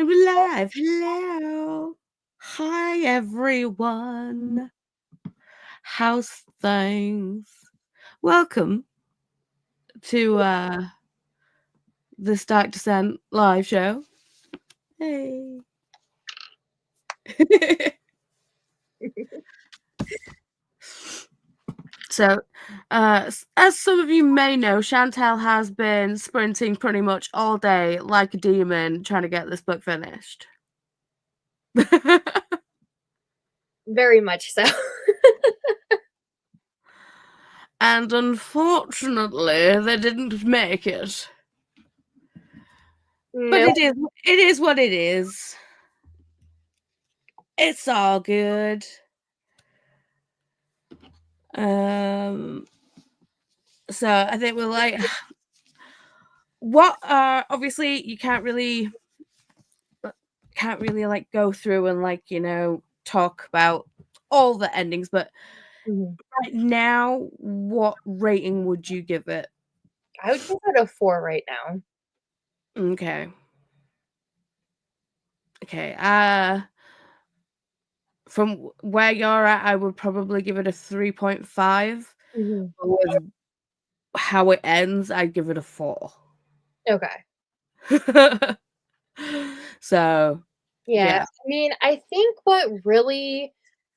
We're live. Hello. Hi, everyone. How's things? Welcome to this Dark Descent live show. Hey. So, as some of you may know, Chantel has been sprinting pretty much all day like a demon trying to get this book finished. Very much so. And unfortunately, they didn't make it. But Nope. it is what it is. It's all good. So I think we're like, what are obviously you can't really like go through and like talk about all the endings, but right now, what rating would you give it? I would give it a 4 right now. Okay. From where you're at, I would probably give it a 3.5. Mm-hmm. But with how it ends, I'd give it a 4. Okay. So, Yeah. I mean, I think what really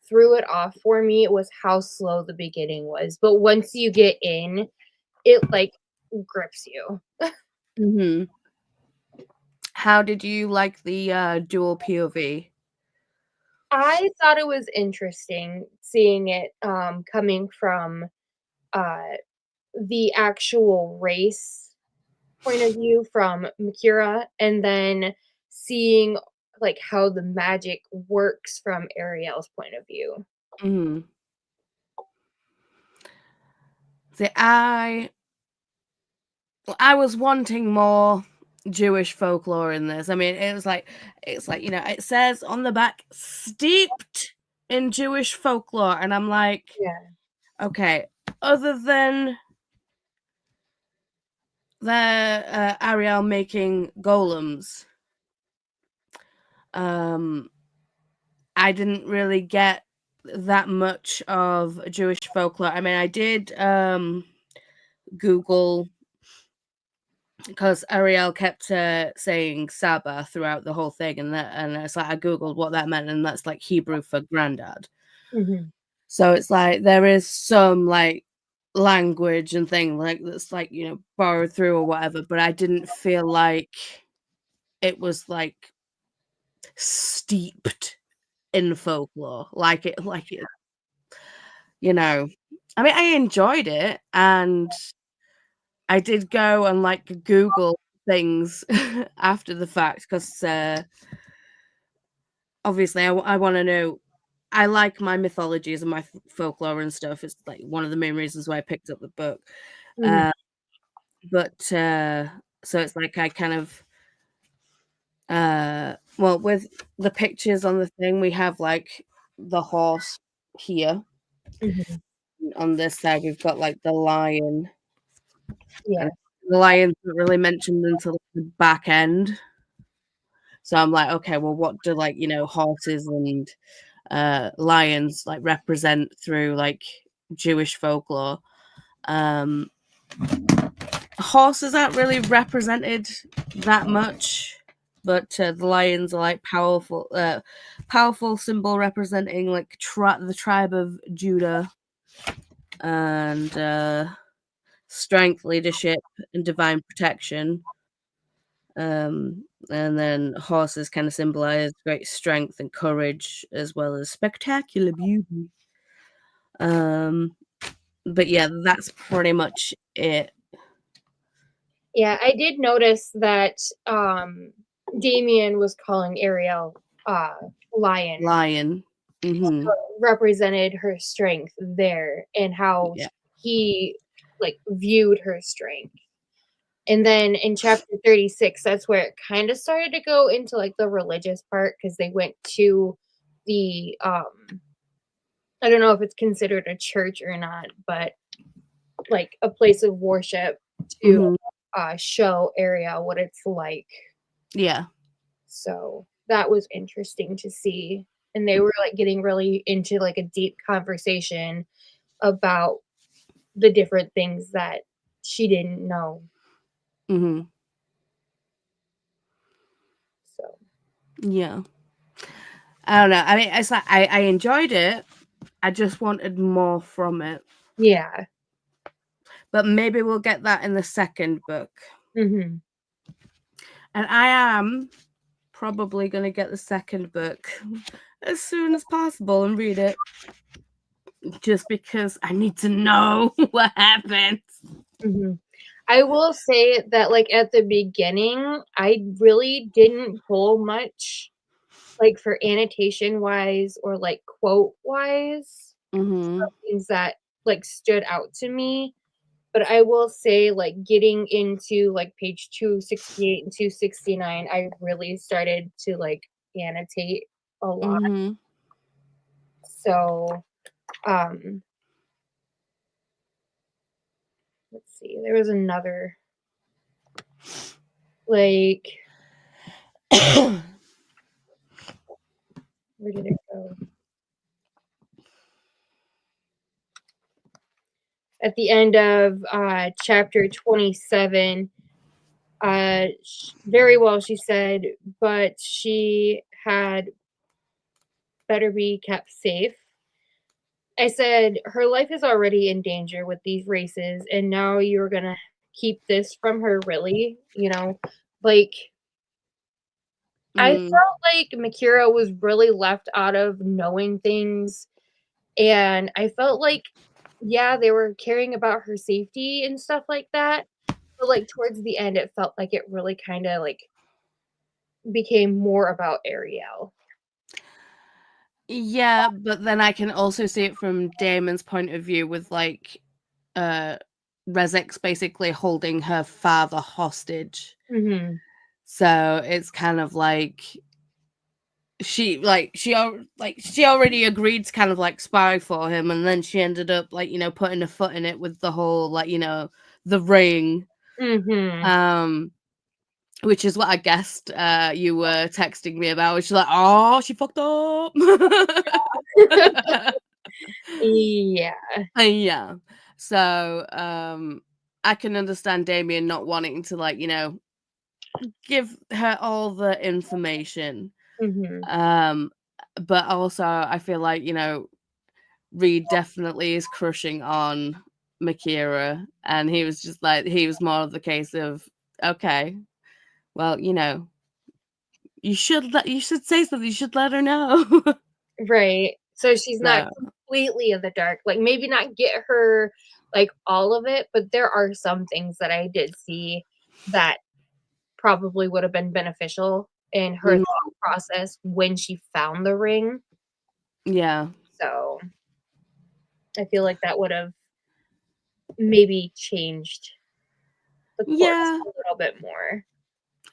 threw it off for me was how slow the beginning was. But once you get in, it like grips you. hmm How did you like the dual POV? I thought it was interesting seeing it coming from uh, the actual race point of view from Makira, and then seeing like how the magic works from Ariel's point of view. Mhm. See, I was wanting more Jewish folklore in this. I mean, it's like it says on the back steeped in Jewish folklore, and I'm like, Yeah. okay, other than the Ariel making golems, I didn't really get that much of Jewish folklore. I mean, I did Google, because Ariel kept saying Saba throughout the whole thing, and it's like I googled what that meant, and that's like Hebrew for granddad. Mm-hmm. So it's like there is some like language and thing like that's like borrowed through or whatever, but I didn't feel like it was like steeped in folklore I mean, I enjoyed it, and I did go and like Google things after the fact, because obviously I want to know. I like my mythologies and my folklore and stuff. It's like one of the main reasons why I picked up the book. Mm-hmm. But so it's like I kind of well, with the pictures on the thing, we have like the horse here. Mm-hmm. On this side, we've got like the lion. Yeah. And the lion's not really mentioned until the back end. So I'm like, okay, well, what do like horses and lions like represent through like Jewish folklore? Horses aren't really represented that much, but the lions are like powerful symbol representing like the tribe of Judah, and strength, leadership, and divine protection. And then horses kind of symbolize great strength and courage, as well as spectacular beauty. But yeah, that's pretty much it. Yeah, I did notice that Damien was calling Ariel lion. Lion. Mm-hmm. Represented her strength there and how Yeah. he like viewed her strength. And then in chapter 36, that's where it kind of started to go into like the religious part, because they went to the I don't know if it's considered a church or not, but like a place of worship to Mm-hmm. show Ariel what it's like. Yeah. So that was interesting to see. And they were like getting really into like a deep conversation about the different things that she didn't know. Mhm. So Yeah. I don't know. I mean, it's like I enjoyed it. I just wanted more from it. yeah. But maybe we'll get that in the second book. Mhm. And I am probably going to get the second book as soon as possible and read it. Just because I need to know what happens. Mhm. I will say that, like, at the beginning, I really didn't pull much, like, for annotation-wise or, like, quote-wise, Mhm. things that, like, stood out to me, but I will say, like, getting into, like, page 268 and 269, I really started to, like, annotate a lot. Mhm. So, um, let's see, there was another, like where did it go? At the end of chapter 27, very well, she said, but she had better be kept safe. I said, her life is already in danger with these races, and now you're gonna keep this from her, really? You know, like, I Mm. felt like Makira was really left out of knowing things, and I felt like, yeah, they were caring about her safety and stuff like that, but, like, towards the end, it felt like it really kinda, like, became more about Ariel. Yeah, but then I can also see it from Damon's point of view with like uh Rezek's basically holding her father hostage. Mhm. So it's kind of like she already agreed to kind of like spy for him, and then she ended up like, you know, putting a foot in it with the whole like, you know, the ring. Mhm. Um which is what I guessed you were texting me about, which is like, oh, she fucked up. Yeah. Yeah. So, I can understand Damien not wanting to like, you know, give her all the information. Mhm. Um, but also I feel like, you know, Reed definitely is crushing on Makira, and he was just like he was more of the case of, okay, well, you know, you should say something, you should let her know. Right. So she's not So, completely in the dark, like, maybe not get her, like, all of it, but there are some things that I did see that probably would have been beneficial in her mhm, thought process when she found the ring. yeah. So, I feel like that would have maybe changed the course Yeah. a little bit more.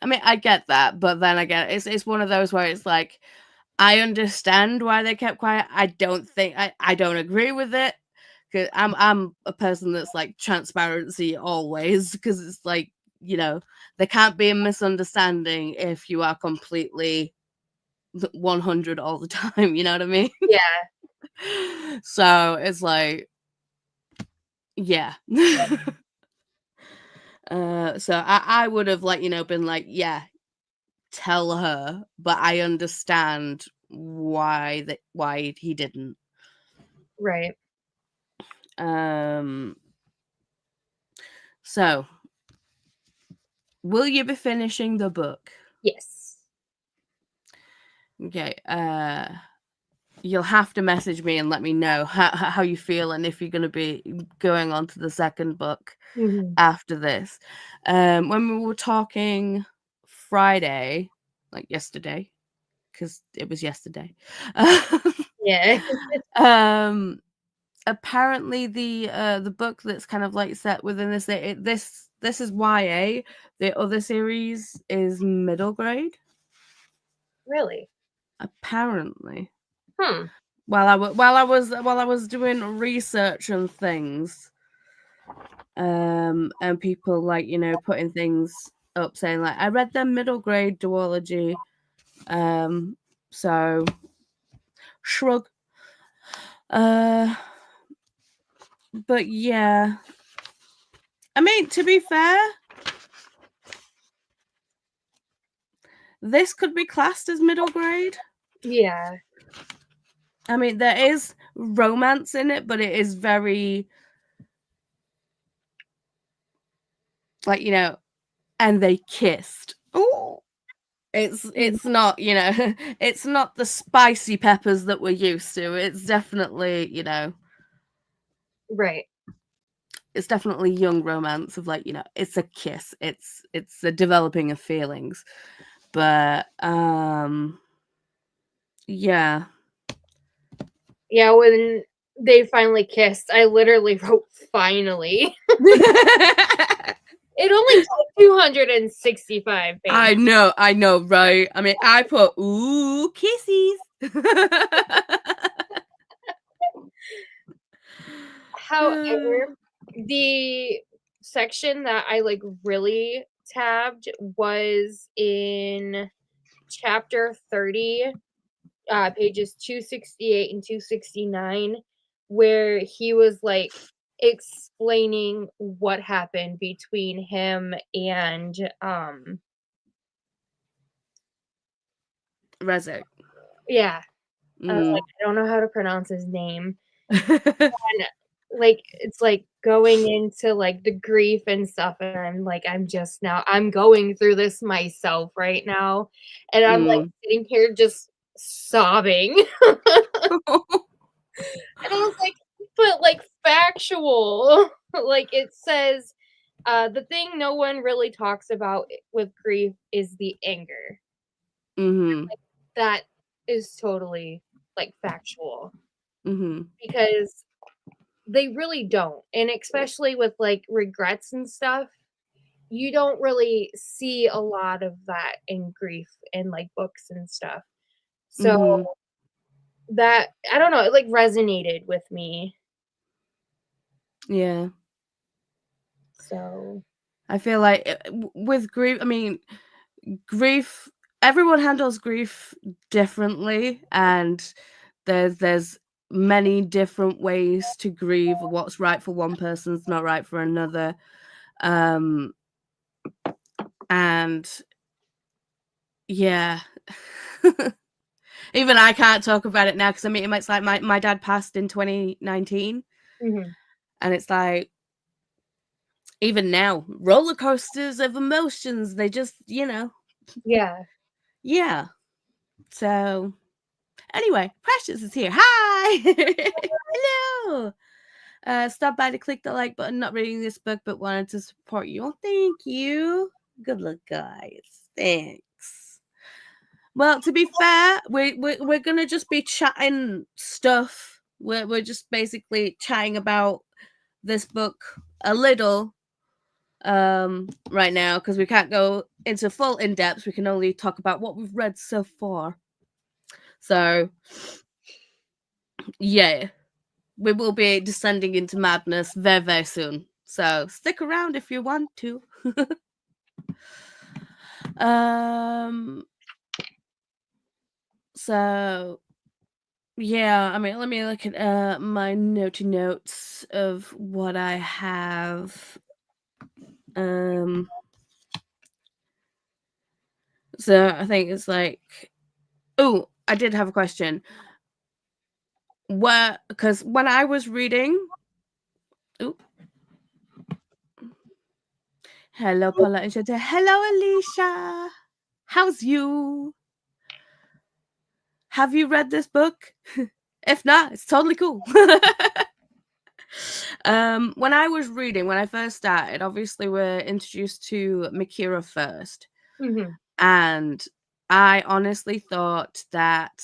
I mean, I get that, but then again, it's one of those where it's like, I understand why they kept quiet. I don't think I don't agree with it, because I'm a person that's like transparency always, because it's like, you know, there can't be a misunderstanding if you are completely 100 all the time. You know what I mean? Yeah, So it's like, yeah. So I would have like, you know, been like, yeah, tell her, but I understand why he didn't. right. Um so will you be finishing the book? Yes. Okay. You'll have to message me and let me know how you feel and if you're going to be going on to the second book Mhm. after this. When we were talking Friday, like yesterday, because it was yesterday. Yeah. um Apparently the book that's kind of like set within this is YA. The other series is middle grade. Really? Apparently, Hmm. while I was doing research and things, and people like, you know, putting things up saying like, I read their middle grade duology. So shrug. Uh, but yeah, I mean, to be fair, this could be classed as middle grade. Yeah. I mean, there is romance in it, but it is very, like, you know, and they kissed. Ooh. It's not, you know, it's not the spicy peppers that we're used to. It's definitely, you know, Right. it's definitely young romance of, like, you know, it's a kiss. It's the developing of feelings. But yeah. Yeah, when they finally kissed, I literally wrote "finally." It only took 265 pages. I know, right? I mean, I put ooh kisses. However, the section that I, like, really tabbed was in chapter 30, pages 268 and 269, where he was, like, explaining what happened between him and, Rezo. yeah, I was like, Mm. I don't know how to pronounce his name. And, like, it's, like, going into, like, the grief and stuff, and I'm going through this myself right now, and I'm, like, Mm. sitting here just sobbing, and I was like, "But, like, factual." Like, it says, "The thing no one really talks about with grief is the anger." Mhm. That is totally, like, factual, Mhm. because they really don't, and especially with, like, regrets and stuff, you don't really see a lot of that in grief in, like, books and stuff. So, Mhm. that I don't know, it, like, resonated with me. Yeah. So I feel like with grief, I mean, grief, everyone handles grief differently, and there's many different ways to grieve. What's right for one person's not right for another. Um and yeah. Even I can't talk about it now because I mean it's like my dad passed in 2019, mhm, and it's like even now roller coasters of emotions, they just, you know. yeah. Yeah. So anyway, Precious is here. Hi. Hello. Stop by to click the like button. Not reading this book, but wanted to support you. Oh, thank you. Good luck, guys. Thanks. Well, to be fair, we're gonna just be chatting stuff. We're just basically chatting about this book a little right now because we can't go into full in depth. We can only talk about what we've read so far. So yeah, we will be descending into madness very, very soon. So stick around if you want to. um. So yeah, I mean, let me look at my notes of what I have. Um. So I think it's like, oh, I did have a question. Where, because when I was reading, oh, hello, Paula and Shante. Hello, Alicia. How's you? Have you read this book? If not, it's totally cool. When I was reading, when I first started, obviously we're introduced to Mikira first, Mhm. and I honestly thought that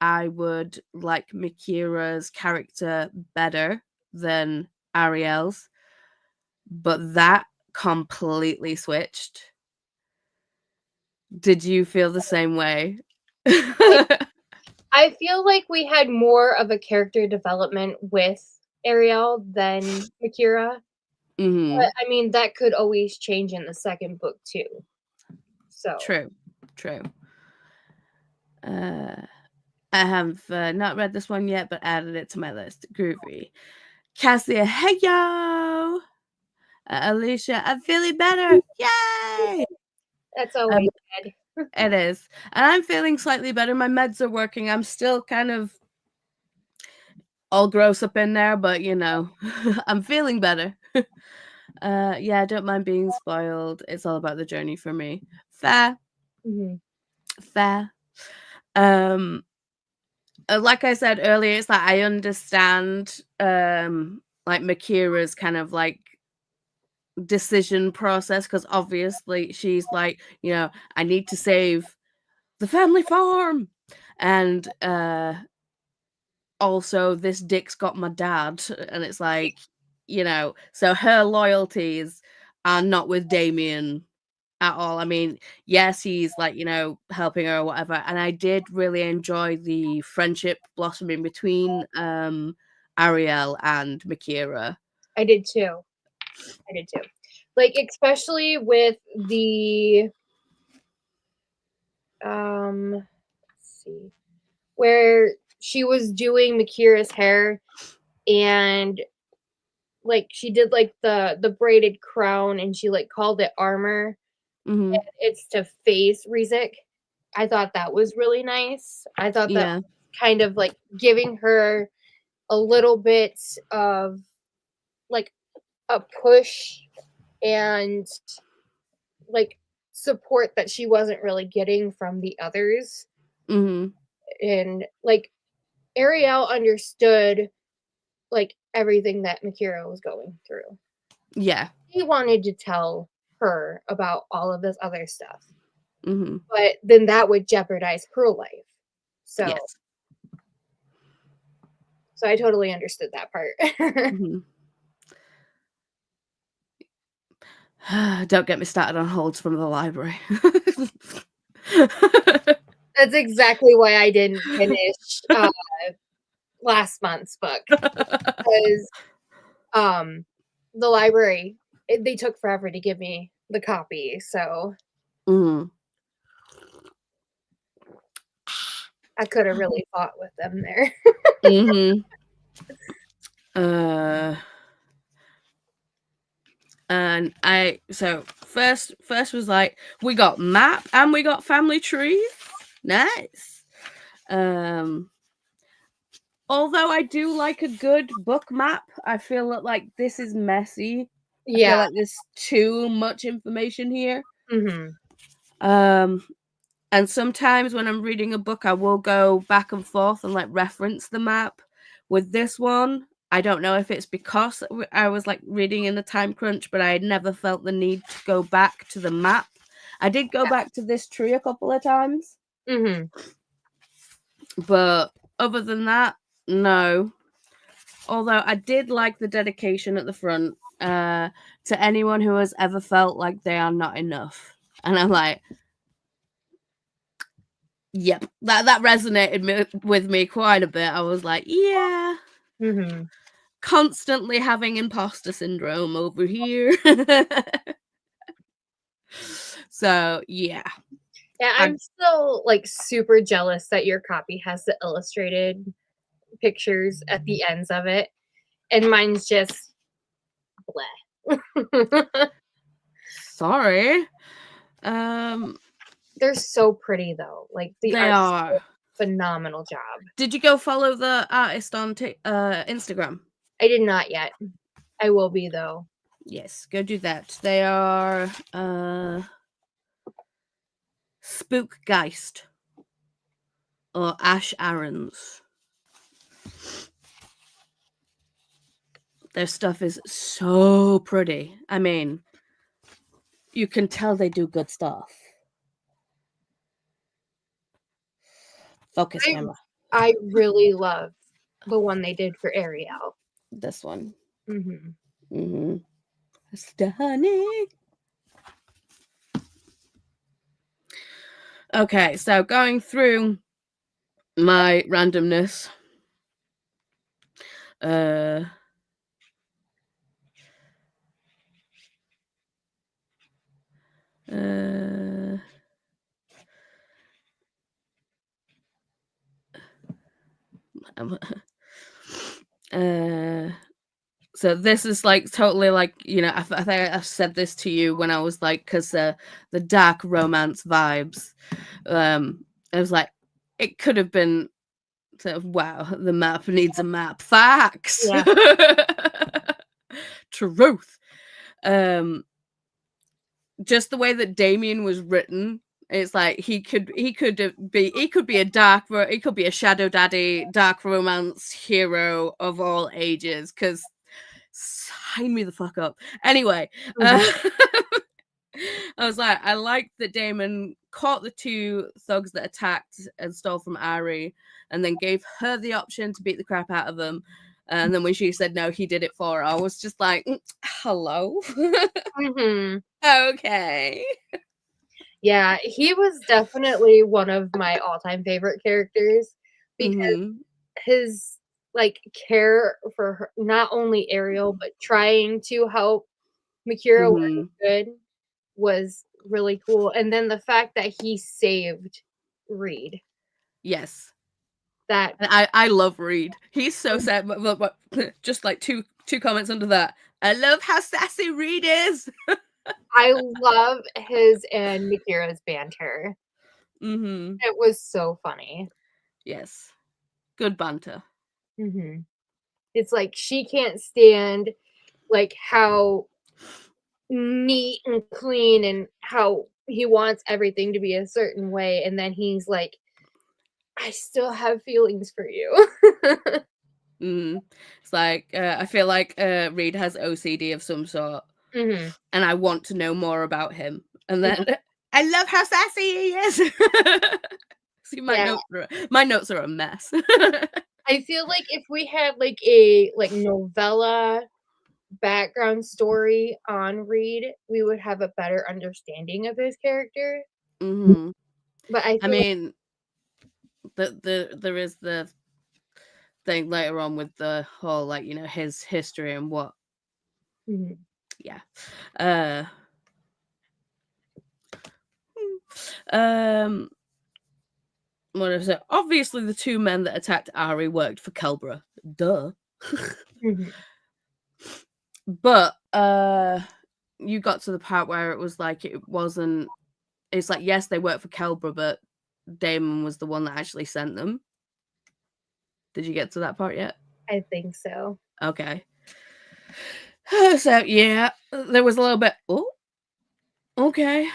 I would like Mikira's character better than Ariel's, but that completely switched. Did you feel the same way? Like, I feel like we had more of a character development with Ariel than Akira, but, Mhm. I mean, that could always change in the second book too. So True. True. Uh, I have not read this one yet, but added it to my list. Groovy. Cassia, hey yo! Alicia, I'm feeling better. Yay! That's Um, always good. it is. And I'm feeling slightly better. My meds are working. I'm still kind of all gross up in there, but you know, I'm feeling better. Yeah, I don't mind being spoiled. It's all about the journey for me. Fair. Mhm. Fair. Um, like I said earlier, it's like I understand like Makira's kind of like decision process because obviously she's like, you know, I need to save the family farm. And also this dick's got my dad. And it's like, you know, so her loyalties are not with Damien at all. I mean, yes, he's like, you know, helping her or whatever. And I did really enjoy the friendship blossoming between Ariel and Makira. I did too. I did too. Like, especially with the let's see, where she was doing Makira's hair and like she did like the braided crown and she like called it armor. Hmm. It's to face Rizik. I thought that was really nice. I thought that Yeah. kind of like giving her a little bit of like a push and like support that she wasn't really getting from the others. Hmm. And like Ariel understood like everything that Makira was going through. Yeah. He wanted to tell her about all of this other stuff, Hmm. but then that would jeopardize her life. So, Yes. so I totally understood that part. Hmm. Don't get me started on holds from the library. That's exactly why I didn't finish last month's book because um, the library they took forever to give me the copy, so Mm. I could have really fought with them there. Mhm. Uh, and I so first was like we got map and we got family trees. Nice. Um, although I do like a good book map, I feel that like this is messy. I Yeah. feel like there's too much information here. Mhm. Um, and sometimes when I'm reading a book, I will go back and forth and like reference the map. With this one, I don't know if it's because I was like reading in the time crunch, but I had never felt the need to go back to the map. I did go back to this tree a couple of times, Mhm. but other than that, no. Although I did like the dedication at the front to anyone who has ever felt like they are not enough. And I'm like, yep, that resonated with me quite a bit. I was like, yeah, Mhm. constantly having imposter syndrome over here. So yeah, Yeah, I I'm still like super jealous that your copy has the illustrated pictures at the ends of it, and mine's just bleh. sorry. Um, They're so pretty though. Like the they artist did are. a phenomenal job. Did you go follow the artist on Instagram? I did not yet. I will be though. Yes, go do that. They are Spookgeist or Ash Aaron's. Their stuff is so pretty. I mean, you can tell they do good stuff. Focus I camera. I really love the one they did for Ariel. This one. Mhm. Mm-hmm. Stunning. Okay, so going through my randomness. Uh uh So this is like totally like, you know, I think I said this to you when I was like, because the dark romance vibes. I was like, it could have been sort of, wow, the map needs a map. Facts. Yeah. Truth. Just the way that Damien was written, it's like he could be a shadow daddy, dark romance hero of all ages. Because sign me the fuck up. Anyway, I was like, I liked that Damon caught the two thugs that attacked and stole from Ari, and then gave her the option to beat the crap out of them. And then when she said no, he did it for her. I was just like, hello. Okay. Yeah, he was definitely one of my all-time favorite characters because his like care for her, not only Ariel but trying to help Makira where he could was really cool. And then the fact that he saved Reed. Yes. That And I love Reed. He's so sad. But just like two comments under that. I love how sassy Reed is. I love his and Makira's banter. It was so funny. Yes. Good banter. It's like she can't stand like how neat and clean and how he wants everything to be a certain way, and then he's like, I still have feelings for you. It's like I feel like Reed has OCD of some sort, and I want to know more about him. And then I love how sassy he is. See, my notes are a mess. I feel like if we had like a novella background story on Reed, we would have a better understanding of his character. But I I feel mean, there is the thing later on with the whole, like, you know, his history and what. Yeah. What is it? Obviously, the two men that attacked Ari worked for Kelbra. Duh. But you got to the part where it was like it wasn't. It's like, yes, they worked for Kelbra, but Damon was the one that actually sent them. Did you get to that part yet? I think so. Okay. So yeah, there was a little bit. Oh, okay.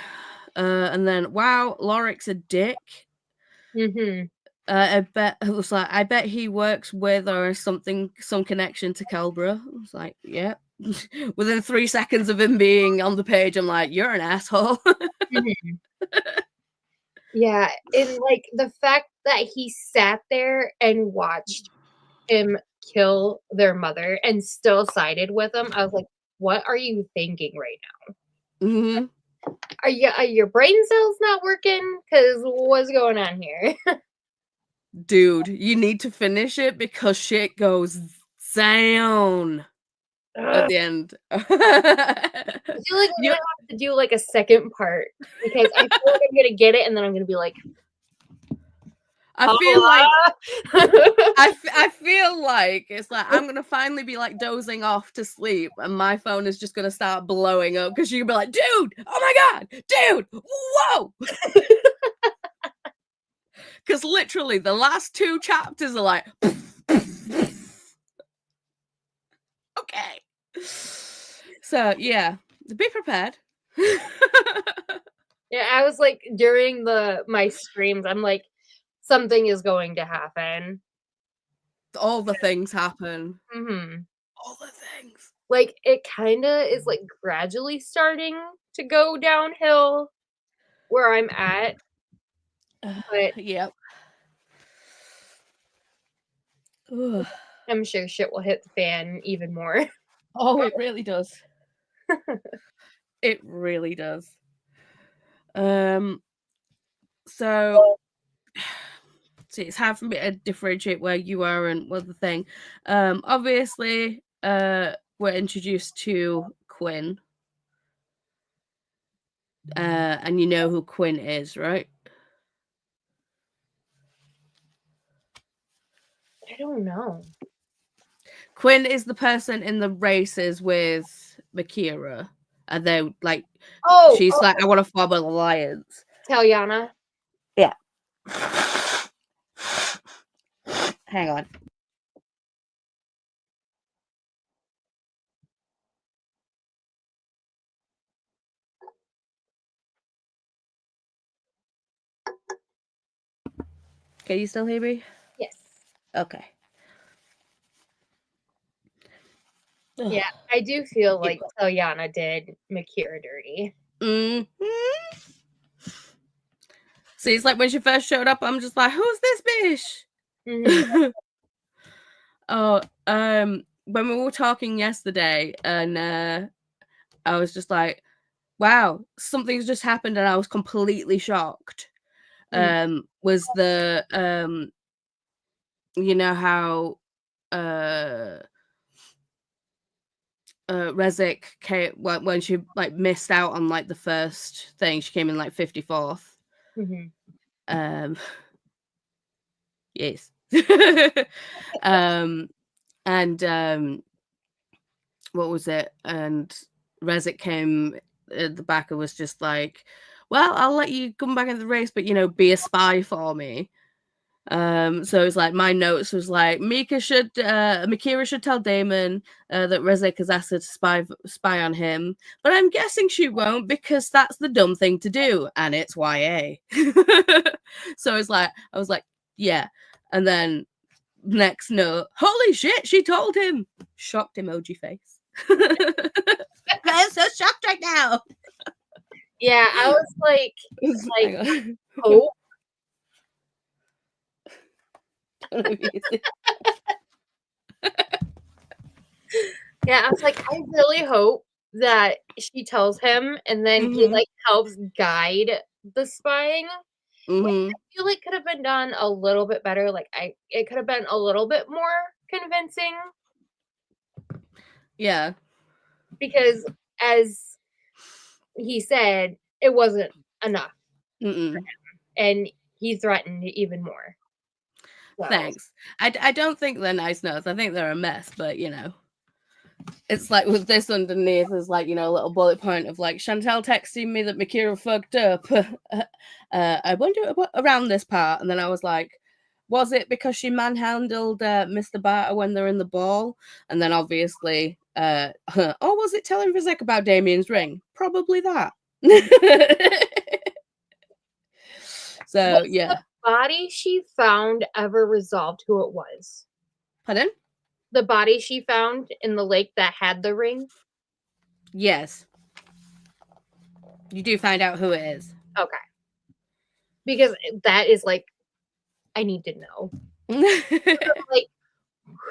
And then wow, Lorik's a dick. I bet it was like, I bet he works with or something, some connection to Kelbra. I was like, yeah. Within 3 seconds of him being on the page, I'm like, you're an asshole. Yeah, and like the fact that he sat there and watched him kill their mother and still sided with him, I was like, what are you thinking right now? Are your brain cells not working? Because what's going on here? Dude, you need to finish it because shit goes down at the end. I feel like we're gonna have to do like a second part because I feel like I'm gonna get it and then I'm gonna be like, I feel like I feel like it's like I'm gonna finally be like dozing off to sleep, and my phone is just gonna start blowing up because you'll be like, "Dude, oh my god, dude, whoa!" Because literally the last 2 chapters are like, okay. So yeah, be prepared. yeah, I was like during my screams, I'm like, something is going to happen. All the things happen. Mhm. All the things. Like, it kinda is, like, gradually starting to go downhill where I'm at, but Yep. Ugh. I'm sure shit will hit the fan even more. Oh, it really does. It really does. So see, it's hard for me to differentiate where you are and what the thing. Obviously, we're introduced to Quinn. And you know who Quinn is, right? I don't know. Quinn is the person in the races with Makira. And they like she's like, I want to form an alliance. Talyana. Yeah. Hang on. Can you still hear me? Yes. Okay. Yeah, I do feel like Talyana did Makira dirty. Mm-hmm. See, it's like when she first showed up, I'm just like, who's this bitch? Mm-hmm. Oh, when we were talking yesterday, and I was just like, wow, something's just happened, and I was completely shocked. Was the you know how Rezik came when she like missed out on like the first thing, she came in like 54th. Mm-hmm. Yes. And what was it? And Rezik came at the back and was just like, well, I'll let you come back in the race, but be a spy for me. So it's like my notes was like Makira should tell Damon that Rezik has asked her to spy on him, but I'm guessing she won't because that's the dumb thing to do, and it's YA. So it's like I was like, yeah, and then next note, holy shit, she told him. Shocked emoji face. I'm so shocked right now. Yeah, I was like hope. Yeah, I was like, I really hope that she tells him and then he like helps guide the spying. Which I feel like could have been done a little bit better. Like it could have been a little bit more convincing. Yeah. Because as he said, it wasn't enough for him, and he threatened even more. So. Thanks. I don't think they're nice notes. I think they're a mess, but it's like with this underneath is like a little bullet point of like Chantel texting me that Makira fucked up. I wonder what around this part, and then I was like, was it because she manhandled Mr. Barter when they're in the ball? And then obviously, or was it telling Rizek about Damien's ring? Probably that. So Was the body she found ever resolved who it was? Pardon? The body she found in the lake that had the ring? Yes. You do find out who it is. Okay. Because that is like, I need to know. Like,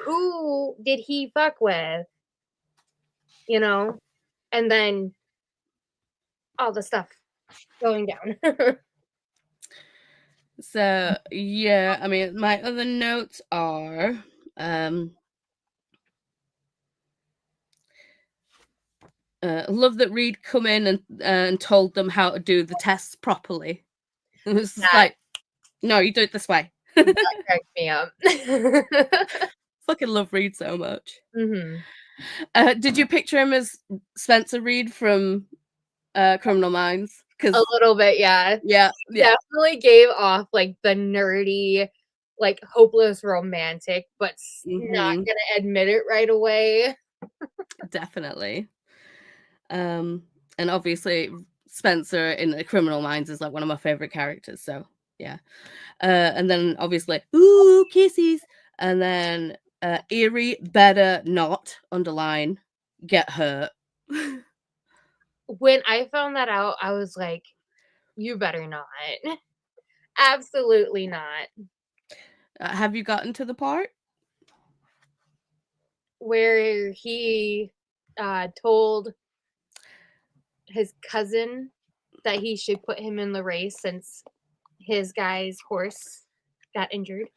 who did he fuck with? And then all the stuff going down. So yeah, I mean, my other notes are love that Reed come in and told them how to do the tests properly. It was like, no, you do it this way. That cracked me up. Fucking love Reed so much. Mm-hmm. Did you picture him as Spencer Reed from Criminal Minds? A little bit, yeah. Yeah. Definitely gave off like the nerdy, like hopeless romantic, but not gonna admit it right away. Definitely. And obviously Spencer in Criminal Minds is like one of my favorite characters. So yeah. And then obviously, ooh, kisses. And then Eerie better not underline get hurt. When I found that out, I was like, you better not. Absolutely not. Have you gotten to the part where he told his cousin that he should put him in the race since his guy's horse got injured?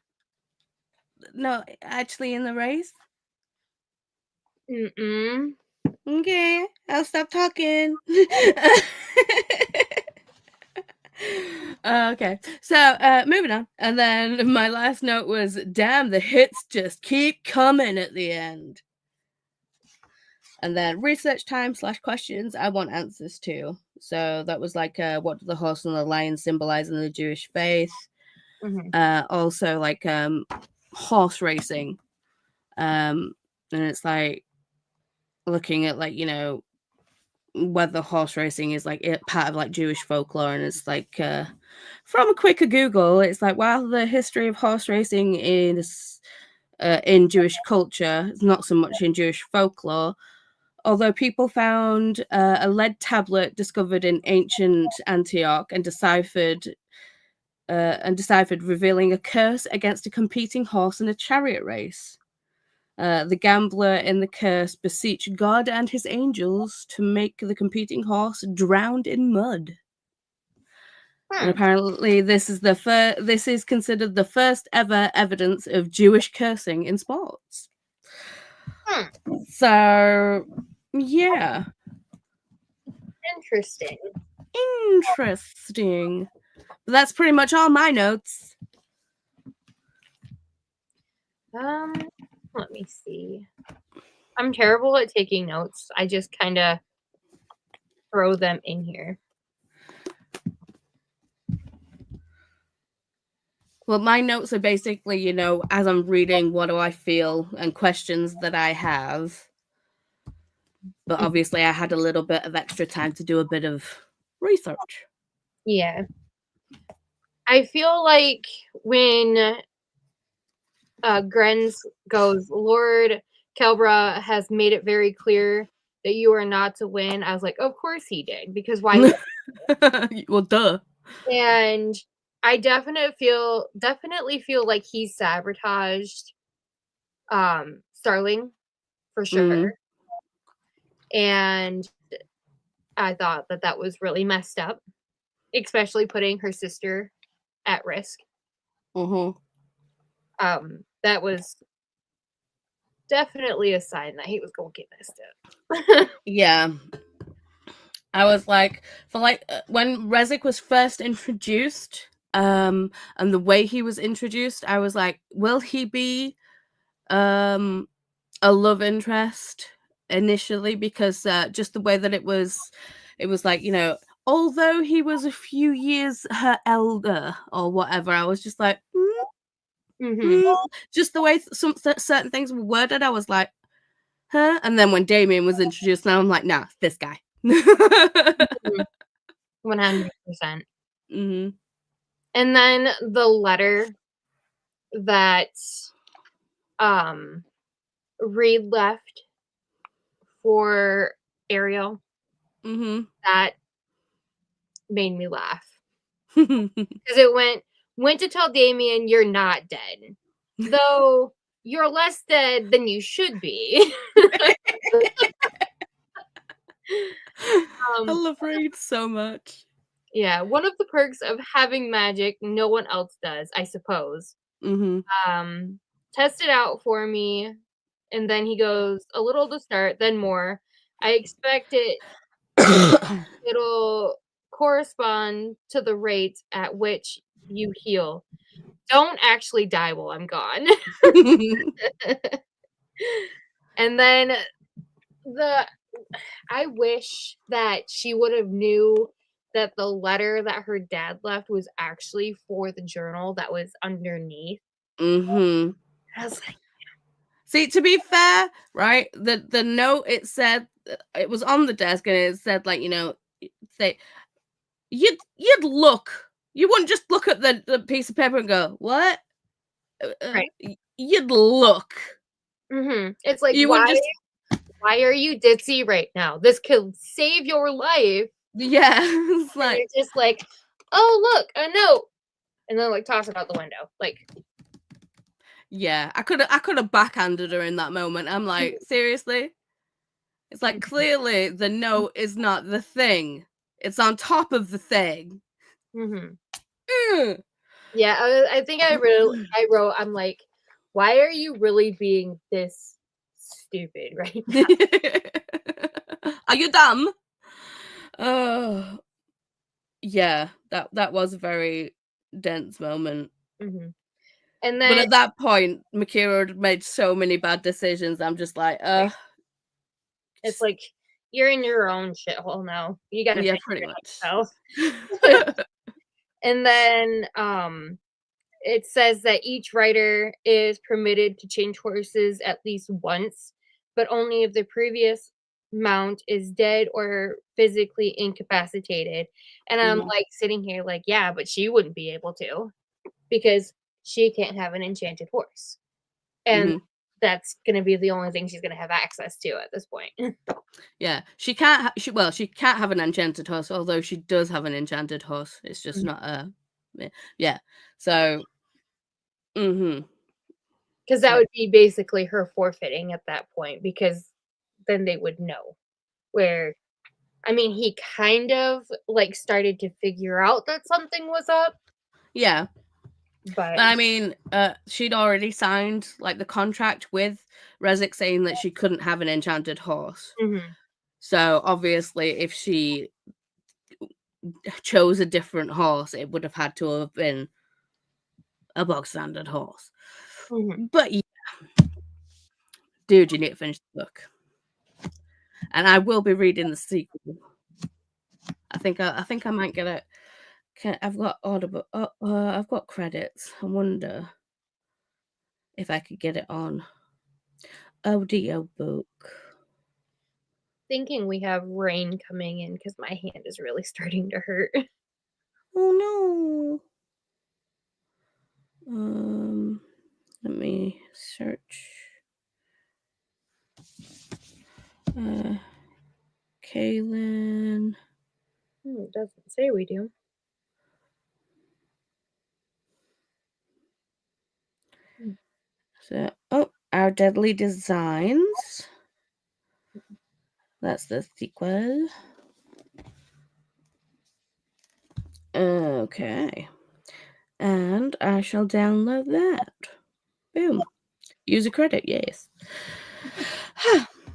No, actually in the race. Mm-mm. Okay, I'll stop talking. Okay, so moving on, and then my last note was, "Damn, the hits just keep coming at the end." And then research time / questions I want answers to. So that was like, what do the horse and the lion symbolize in the Jewish faith? Mhm. Also like horse racing, and it's like looking at like, you know, whether horse racing is like part of like Jewish folklore, and it's like from a quicker Google, it's like, while the history of horse racing is in Jewish culture, it's not so much in Jewish folklore. Although people found a lead tablet discovered in ancient Antioch and deciphered, revealing a curse against a competing horse in a chariot race. The gambler in the curse beseeched God and his angels to make the competing horse drowned in mud. And Hmm. apparently, this is considered the first ever evidence of Jewish cursing in sports. Hmm. So, yeah, Interesting. interesting. But that's pretty much all my notes. Um, let me see. I'm terrible at taking notes. I just kind of throw them in here. Well, my notes are basically, you know, as I'm reading, what do I feel and questions that I have. But obviously, I had a little bit of extra time to do a bit of research. Yeah. I feel like when Grenz goes, Lord Kelbra has made it very clear that you are not to win. I was like, of course he did, because why would Well, duh. and I definitely feel like he sabotaged Starling for sure. Mm, And I thought that that was really messed up, especially putting her sister at risk. mm-hmm. That was definitely a sign that he was going to get messed up. Yeah. I was like, for like, when Rezik was first introduced, and the way he was introduced, I was like, will he be a love interest initially? Because just the way that it was like, you know, although he was a few years her elder or whatever, I was just like, hmm just the way some certain things were worded, I was like, huh? And then when Damien was introduced, now I'm like, nah, this guy. 100%. Hmm. And then the letter that um Reed left for Ariel, Hmm. that made me laugh. Because it went to tell Damien you're not dead. Though you're less dead than you should be. I um love Reed so much. yeah, one of the perks of having magic no one else does, I suppose. Hmm. Um Test it out for me. And then he goes, a little to start, then more. I expect it'll correspond to the rate at which you heal. Don't actually die while I'm gone. And then the I wish that she would have knew that the letter that her dad left was actually for the journal that was underneath. Hmm. I was like, See, to be fair, right? The note, it said, it was on the desk, and it said like, you know, say you'd look. You wouldn't just look at the piece of paper and go, "What?" right. You'd look. It's like, You wouldn't just, why are you ditzy right now? This could save your life. yeah. It's And like, you're just like, oh look, a note. And then like toss it out the window. Like, yeah. I could have backhanded her in that moment. I'm like, seriously? It's like, clearly the note is not the thing. It's on top of the thing. mm-hmm. Mm. Yeah, I think I wrote, I'm like, why are you really being this stupid right now? Are you dumb? Oh, Yeah, that was a very dense moment. Mhm. And But then at that point, Makira had made so many bad decisions. I'm just like, it's just like, "You're in your own shithole now. You gotta yeah, figure pretty it out much. yourself." And then, it says that each writer is permitted to change horses at least once, but only if the previous mount is dead or physically incapacitated. And I'm Mhm, like sitting here like, yeah, but she wouldn't be able to because she can't have an enchanted horse. And mhm. that's going to be the only thing she's going to have access to at this point. Yeah, she can't she can't have an enchanted horse, although she does have an enchanted horse. It's just not a yeah. So, mhm. Because that So, would be basically her forfeiting at that point because then they would know where I mean, he kind of, like, started to figure out that something was up, yeah. but But I mean, she'd already signed like the contract with Rezek saying that she couldn't have an enchanted horse. mhm, So obviously, if she chose a different horse, it would have had to have been a bog standard horse. mhm. But yeah, dude, you need to finish the book, and I will be reading the sequel. I think I might get it. I've got Audible. I've got credits. I wonder if I could get it on audio book. Thinking we have rain coming in because my hand is really starting to hurt. Oh no. Let me search. Uh, Kaylin. It doesn't say we do. Mm, So, oh, Our Deadly Designs. That's the sequel. Okay. And I shall download that. Boom. User credit, yes.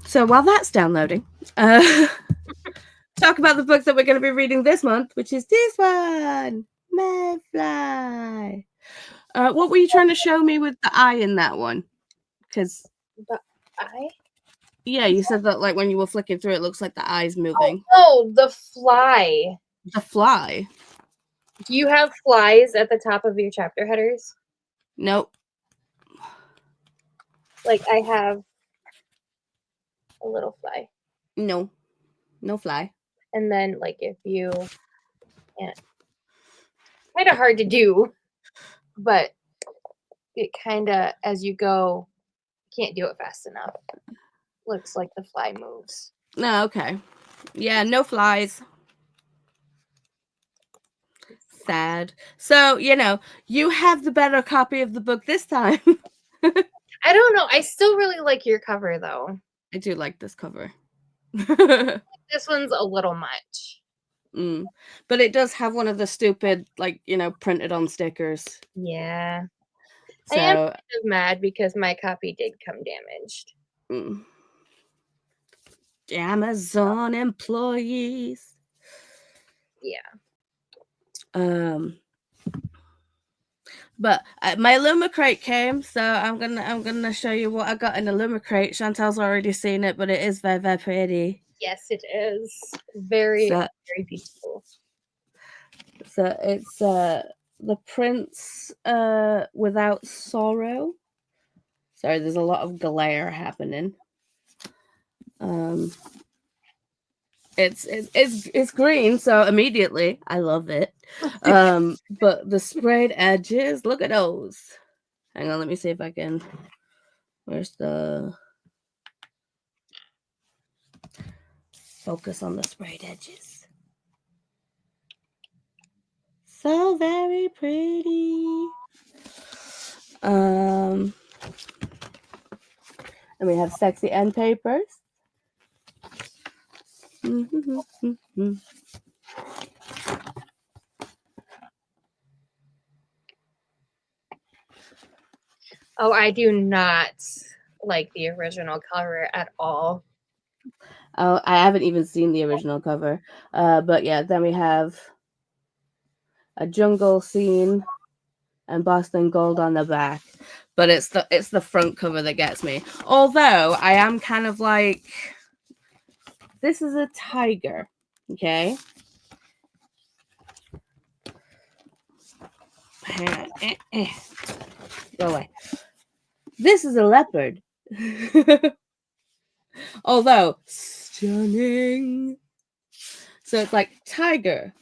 So while that's downloading, talk about the book that we're going to be reading this month, which is this one, Mayfly. What were you trying to show me with the eye in that one? Because but I yeah, you said that like when you were flicking through, it looks like the eye's Oh, moving. no, the fly. The fly. Do you have flies at the top of your chapter headers? Nope. Like, I have a little fly, No. No fly. and then, like, if you and kinda hard to do, but it kinda as you go can't do it fast enough. Looks like the fly moves. No, okay. Yeah, no flies. Sad. So, you have the better copy of the book this time. I don't know, I still really like your cover, though. I do like this cover. This one's a little much. Mm. But it does have one of the stupid, like, printed on stickers. Yeah. I am So, kind of mad because my copy did come damaged. mm. Amazon employees. Yeah. Um, but my Lumicrate came, so I'm gonna show you what I got in the Lumicrate. Chantal's already seen it, but it is very very pretty. Yes, it is. Very, So very beautiful. so it's the Prince without sorrow. Sorry, there's a lot of glare happening. Um, it's green, so immediately I love it. But the sprayed edges, look at those. Hang on, let me see if I can. Where's the focus on the sprayed edges? So very pretty. And we have sexy end papers. Oh, I do not like the original cover at all. Oh, I haven't even seen the original cover. But yeah, then we have a jungle scene, embossed in gold on the back. But it's the front cover that gets me. Although I am kind of like, this is a tiger, okay? Go away. This is a leopard. Although stunning. So it's like tiger,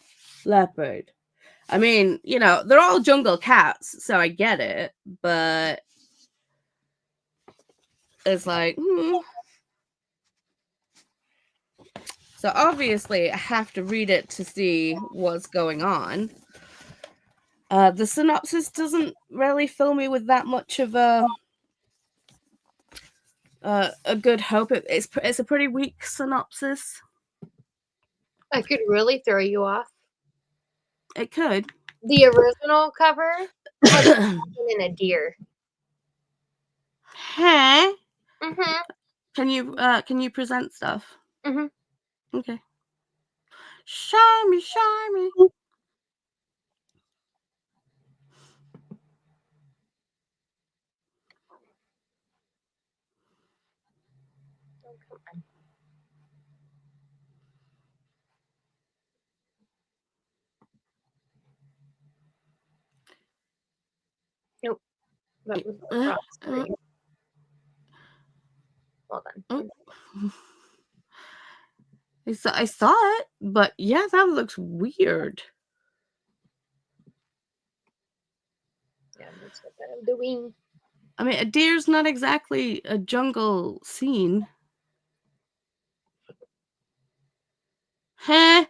leopard. I mean, you know, they're all jungle cats, so I get it, but it's like, So obviously I have to read it to see what's going on. The synopsis doesn't really fill me with that much of a good hope. It's a pretty weak synopsis. I could really throw you off. It could. The original cover has in a deer. Hey, Mhm. can you present stuff? Mhm. Okay. Show me, show me. Oh, come on. Nope. That was across screen. Well done. I saw it, but yeah, that looks weird. Yeah, that's what I'm doing. I mean, a deer's not exactly a jungle scene. Huh?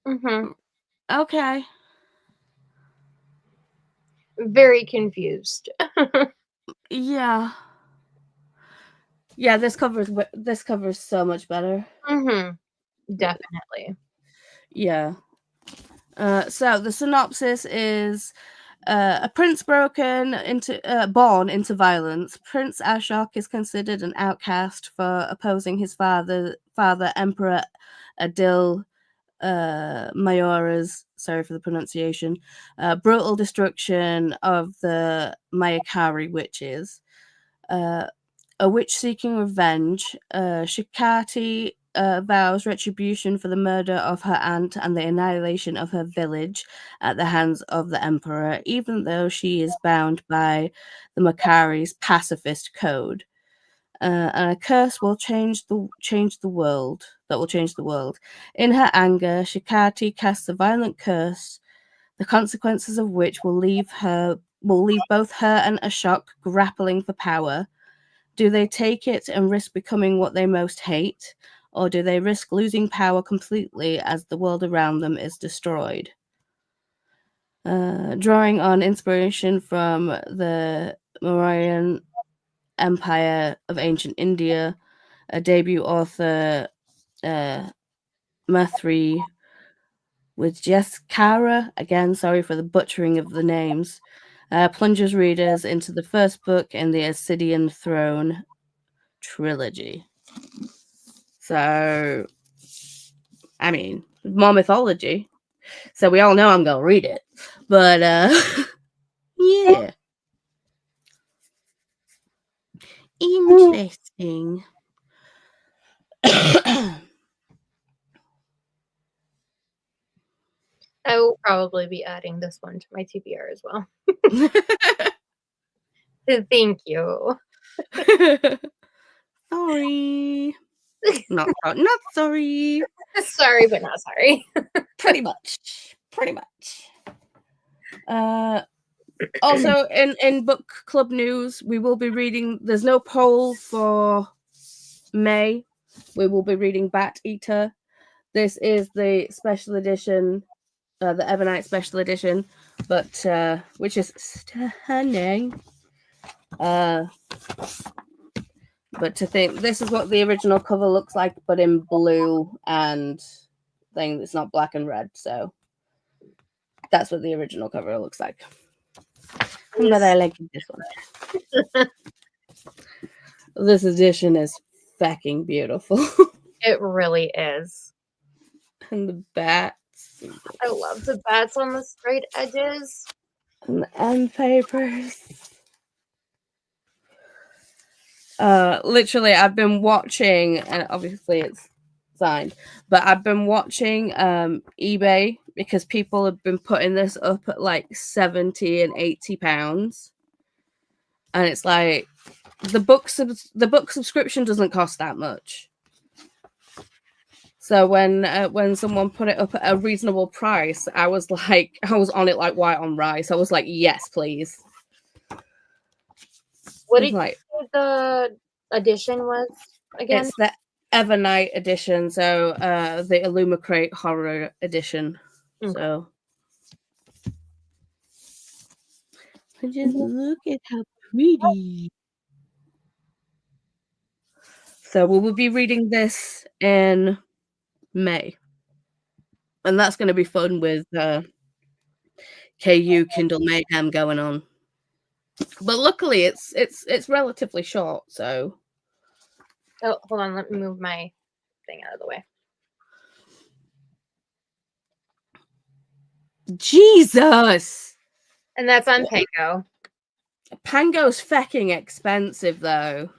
Mhm. Okay. Very confused. Yeah. Yeah, this covers so much better. Mhm. Definitely. Yeah. So the synopsis is a prince born into violence. Prince Ashok is considered an outcast for opposing his father, Emperor Adil Mayora's, sorry for the pronunciation, brutal destruction of the Mayakari witches. Uh, a witch seeking revenge, Shikati vows retribution for the murder of her aunt and the annihilation of her village at the hands of the emperor, even though she is bound by the Makari's pacifist code. And a curse will change the world. That will change the world. In her anger, Shikati casts a violent curse, the consequences of which will leave both her and Ashok grappling for power. Do they take it and risk becoming what they most hate, or do they risk losing power completely as the world around them is destroyed? Drawing on inspiration from the Mauryan Empire of ancient India, a debut author, Mathri, with Jess Kara, again, sorry for the butchering of the names, plunges readers into the first book in the Ascidian Throne trilogy. So, I mean, more mythology. So we all know I'm gonna read it. But yeah. Interesting. I will probably be adding this one to my TBR as well. Thank you. Sorry. Not sorry. Sorry, but not sorry. Pretty much. Pretty much. Also in book club news, we will be reading, there's no poll for May. We will be reading Bat Eater. This is the special edition, the Evernight special edition, but which is stunning. But to think this is what the original cover looks like, but in blue and thing. It's not black and red, so that's what the original cover looks like. But I like this one. This edition is fucking beautiful. It really is. And the bats. I love the bats on the straight edges. And the end papers. Literally, I've been watching, and obviously it's signed, but I've been watching eBay because people have been putting this up at like 70 and 80 pounds, and it's like the book subscription doesn't cost that much. So when someone put it up at a reasonable price, I was on it like white on rice. I was like, yes, please. What It's did like, you say the edition was again? it's the Evernight edition, so the Illumicrate Horror edition. Okay. So just look at how pretty. So we will be reading this in May, and that's going to be fun with KU Kindle Mayhem going on. But luckily, it's relatively short, so. Oh, hold on. Let me move my thing out of the way. Jesus! And that's on Pango. Pango's fecking expensive, though.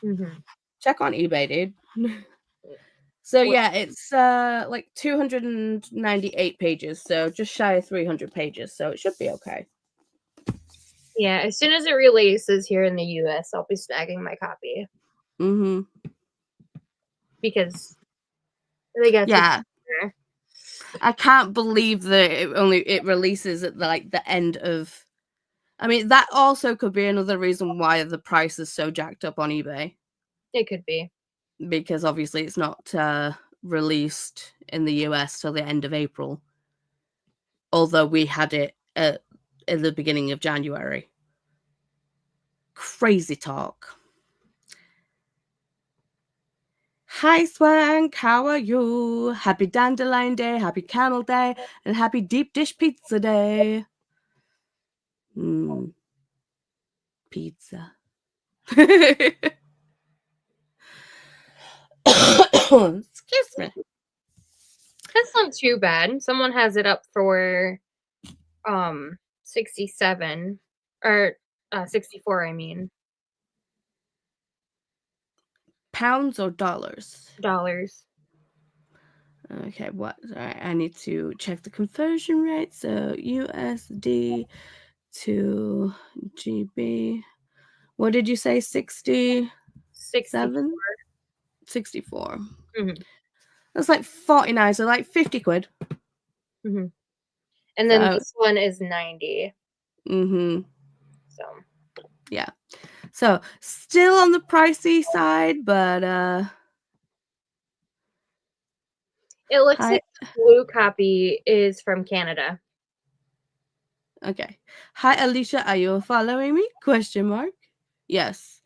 Mm-hmm. Check on eBay, dude. So yeah, it's like 298 pages, so just shy of 300 pages, so it should be okay. Yeah, as soon as it releases here in the US, I'll be snagging my copy. Mm-hmm. Because they got I can't believe that it releases at like the end of. I mean, that also could be another reason why the price is so jacked up on eBay. It could be. Because obviously it's not released in the US till the end of April. Although we had it in the beginning of January. Crazy talk. Hi Swank, how are you? Happy Dandelion Day, happy Camel Day, and happy Deep Dish Pizza Day. Pizza. Excuse me. That's not too bad. Someone has it up for 67 or 64, I mean. Pounds or dollars? Dollars. Okay, what? Sorry, I need to check the conversion rate. So USD to GB. What did you say? 67? 64. Mm-hmm. That's like 49, so like 50 quid. Mm-hmm. And then this one is 90. Mm-hmm. So yeah. So still on the pricey side, but it looks like the blue copy is from Canada. Okay. Hi Alicia, are you following me? Question mark. Yes.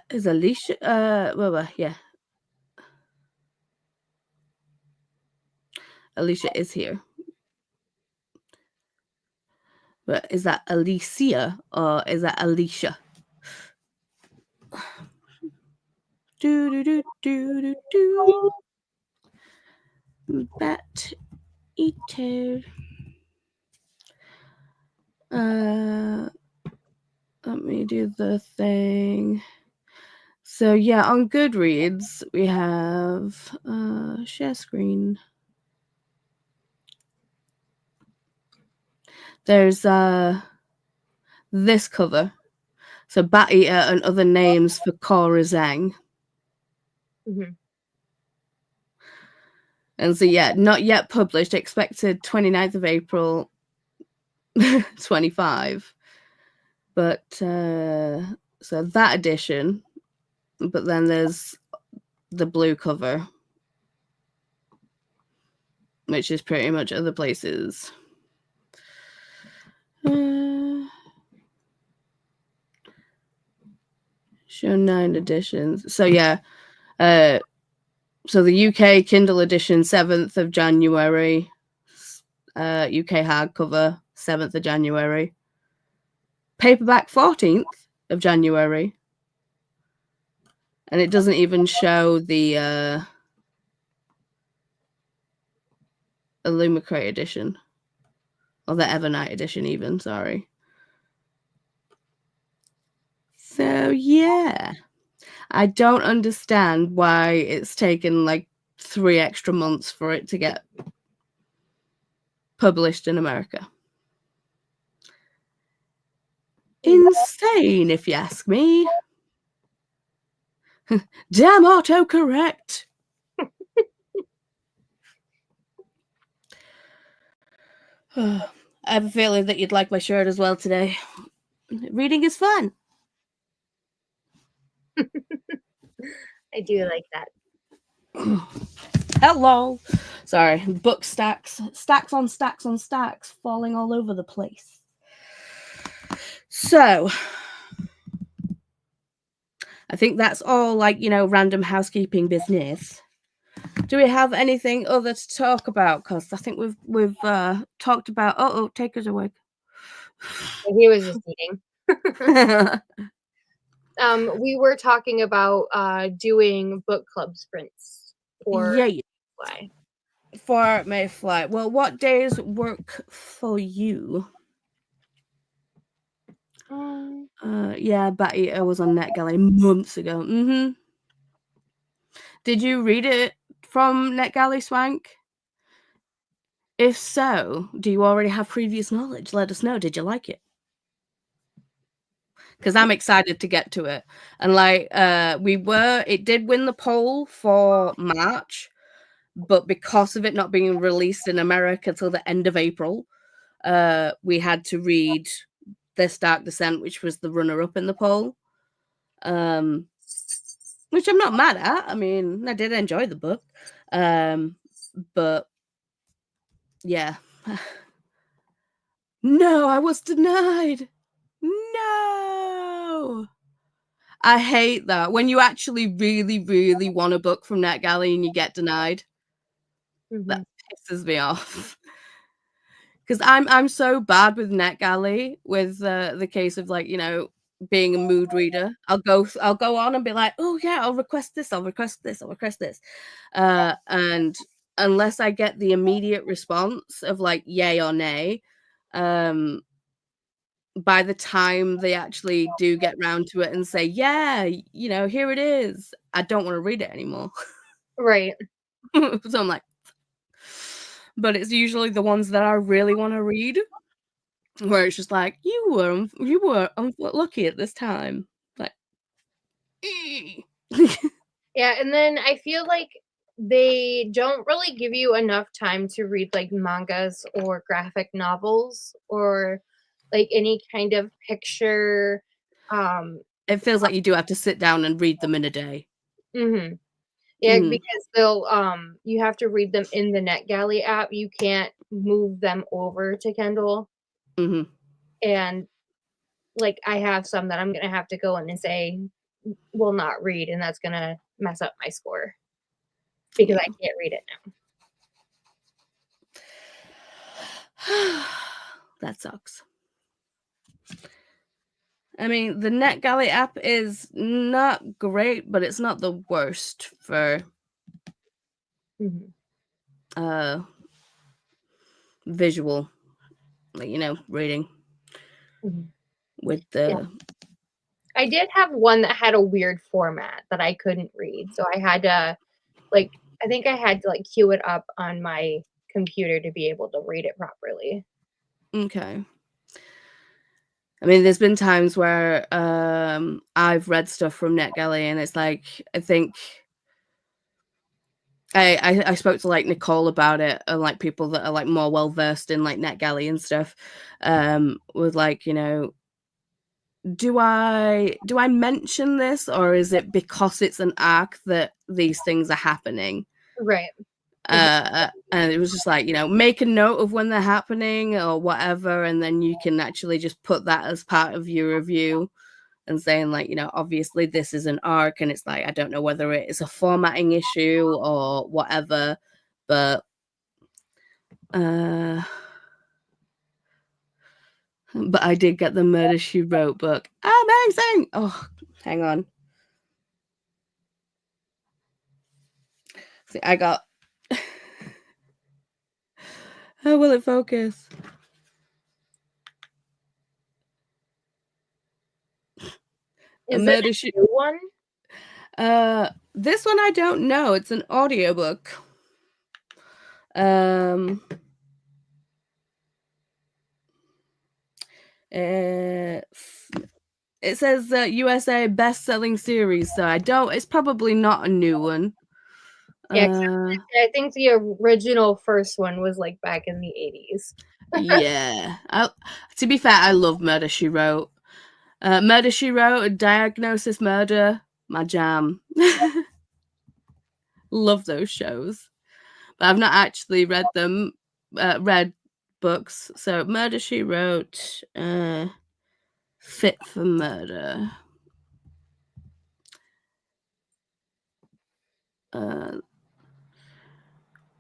Is Alicia well, yeah. Alicia is here. But is that Alicia or is that Alicia? Bat eater. Let me do the thing. So yeah, on Goodreads we have share screen. There's this cover. So Bat Eater and Other Names for Cora Zhang. Mm-hmm. And so yeah, not yet published, expected 29th of April 25. But so that edition, but then there's the blue cover, which is pretty much other places. Show 9 editions. So yeah, So the UK Kindle edition, 7th of January. UK hardcover, 7th of January. Paperback, 14th of January. And it doesn't even show the Illumicrate edition. Or the Evernight edition even, sorry. So, yeah. I don't understand why it's taken like 3 extra months for it to get published in America. Insane, if you ask me. Damn autocorrect. I have a feeling that you'd like my shirt as well today. Reading is fun. I do like that. Hello. Sorry, book stacks on stacks on stacks falling all over the place. So, I think that's all, like, you know, random housekeeping business. Do we have anything other to talk about? Because I think we've talked about. Oh, take us away. He was just eating. We were talking about doing book club sprints for Mayfly. For Mayfly. Well, what days work for you? Yeah, Batty, I was on NetGalley months ago. Did you read it from NetGalley, Swank? If so, do you already have previous knowledge? Let us know. Did you like it? Because I'm excited to get to it. And like, it did win the poll for March, but because of it not being released in America till the end of April, we had to read This Dark Descent, which was the runner-up in the poll. Which I'm not mad at. I mean, I did enjoy the book. But yeah. No, I was denied. No. I hate that. When you actually really, really want a book from NetGalley and you get denied. That pisses me off. Because I'm so bad with NetGalley with the case of, like, you know, being a mood reader. I'll go on and be like, oh yeah, I'll request this, I'll request this, I'll request this. And unless I get the immediate response of like yay or nay, by the time they actually do get round to it and say, yeah, you know, here it is, I don't want to read it anymore. Right. So I'm like, but it's usually the ones that I really want to read where it's just like, you were unlucky at this time. Like, yeah, and then I feel like they don't really give you enough time to read like mangas or graphic novels or like any kind of picture. It feels like you do have to sit down and read them in a day. Yeah, because they'll you have to read them in the NetGalley app. You can't move them over to Kindle. And like I have some that I'm gonna have to go in and say will not read, and that's gonna mess up my score because I can't read it now. That sucks. I mean, the NetGalley app is not great, but it's not the worst for visual, like, you know, reading with the. Yeah. I did have one that had a weird format that I couldn't read, so I had to, like, I think I had to like queue it up on my computer to be able to read it properly. Okay. I mean, there's been times where I've read stuff from NetGalley and it's like, I think I spoke to like Nicole about it, and like people that are like more well versed in like NetGalley and stuff, was like, you know, do I mention this, or is it because it's an arc that these things are happening? Right. And it was just like, you know, make a note of when they're happening or whatever, and then you can actually just put that as part of your review. and saying, like, obviously this is an arc, and it's like, I don't know whether it is a formatting issue or whatever, but I did get the Murder, She Wrote book. Amazing! Oh, hang on. See, I got... How will it focus? Is it a new one? This one I don't know. It's an audiobook. It says USA best-selling series, so it's probably not a new one. Yeah, I think the original first one was like back in the 80s. Yeah. To be fair, I love Murder, She Wrote. Murder, She Wrote, Diagnosis Murder, my jam. Love those shows. But I've not actually read them, read books. So Murder, She Wrote, Fit for Murder.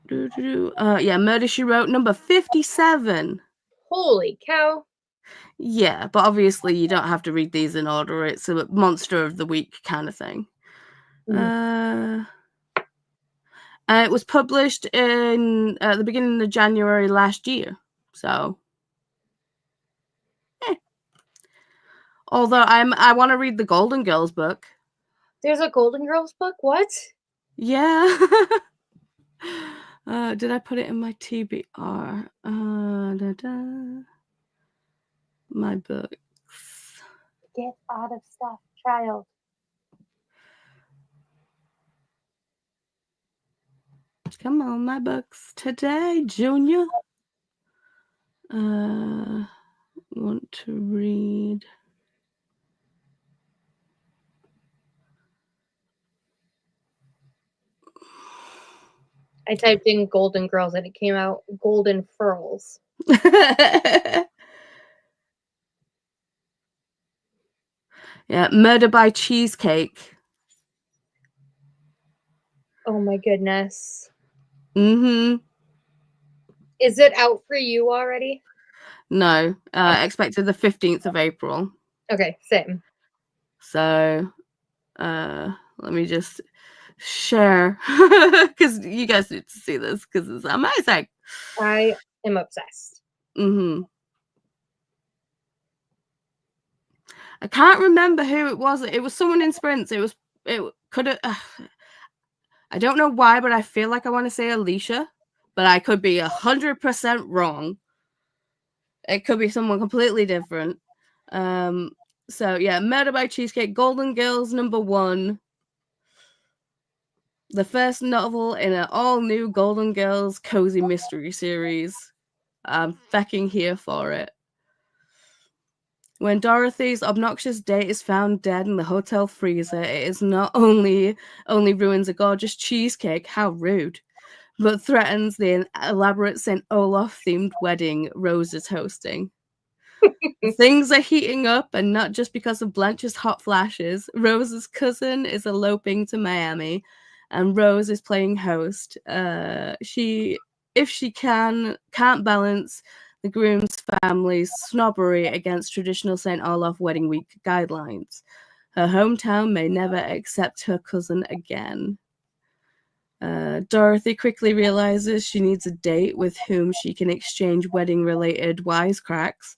Yeah, Murder, She Wrote, number 57. Holy cow. Yeah, but obviously you don't have to read these in order. It's a monster of the week kind of thing. It was published in the beginning of January last year. So, although I want to read the Golden Girls book. There's a Golden Girls book? What? Yeah. Did I put it in my TBR? My books. Get out of stuff, child. Come on, my books today, Junior. Want to read. I typed in Golden Girls and it came out Golden Furls. Yeah, Murder by Cheesecake. Oh my goodness. Mm-hmm. Is it out for you already? No, expected the 15th of April. Okay, same. So, let me just share, because you guys need to see this, because it's amazing. I am obsessed. Mm-hmm. I can't remember who it was. It was someone in Sprints. It could have... I don't know why, but I feel like I want to say Alicia, but I could be 100% wrong. It could be someone completely different. So yeah, Murder by Cheesecake, Golden Girls #1. The first novel in an all-new Golden Girls cozy mystery series. I'm fucking here for it. When Dorothy's obnoxious date is found dead in the hotel freezer, it is not only ruins a gorgeous cheesecake, how rude, but threatens the elaborate St. Olaf-themed wedding Rose is hosting. Things are heating up, and not just because of Blanche's hot flashes. Rose's cousin is eloping to Miami, and Rose is playing host. If she can't balance the groom's family's snobbery against traditional St. Olaf wedding week guidelines, her hometown may never accept her cousin again. Dorothy quickly realizes she needs a date with whom she can exchange wedding-related wisecracks.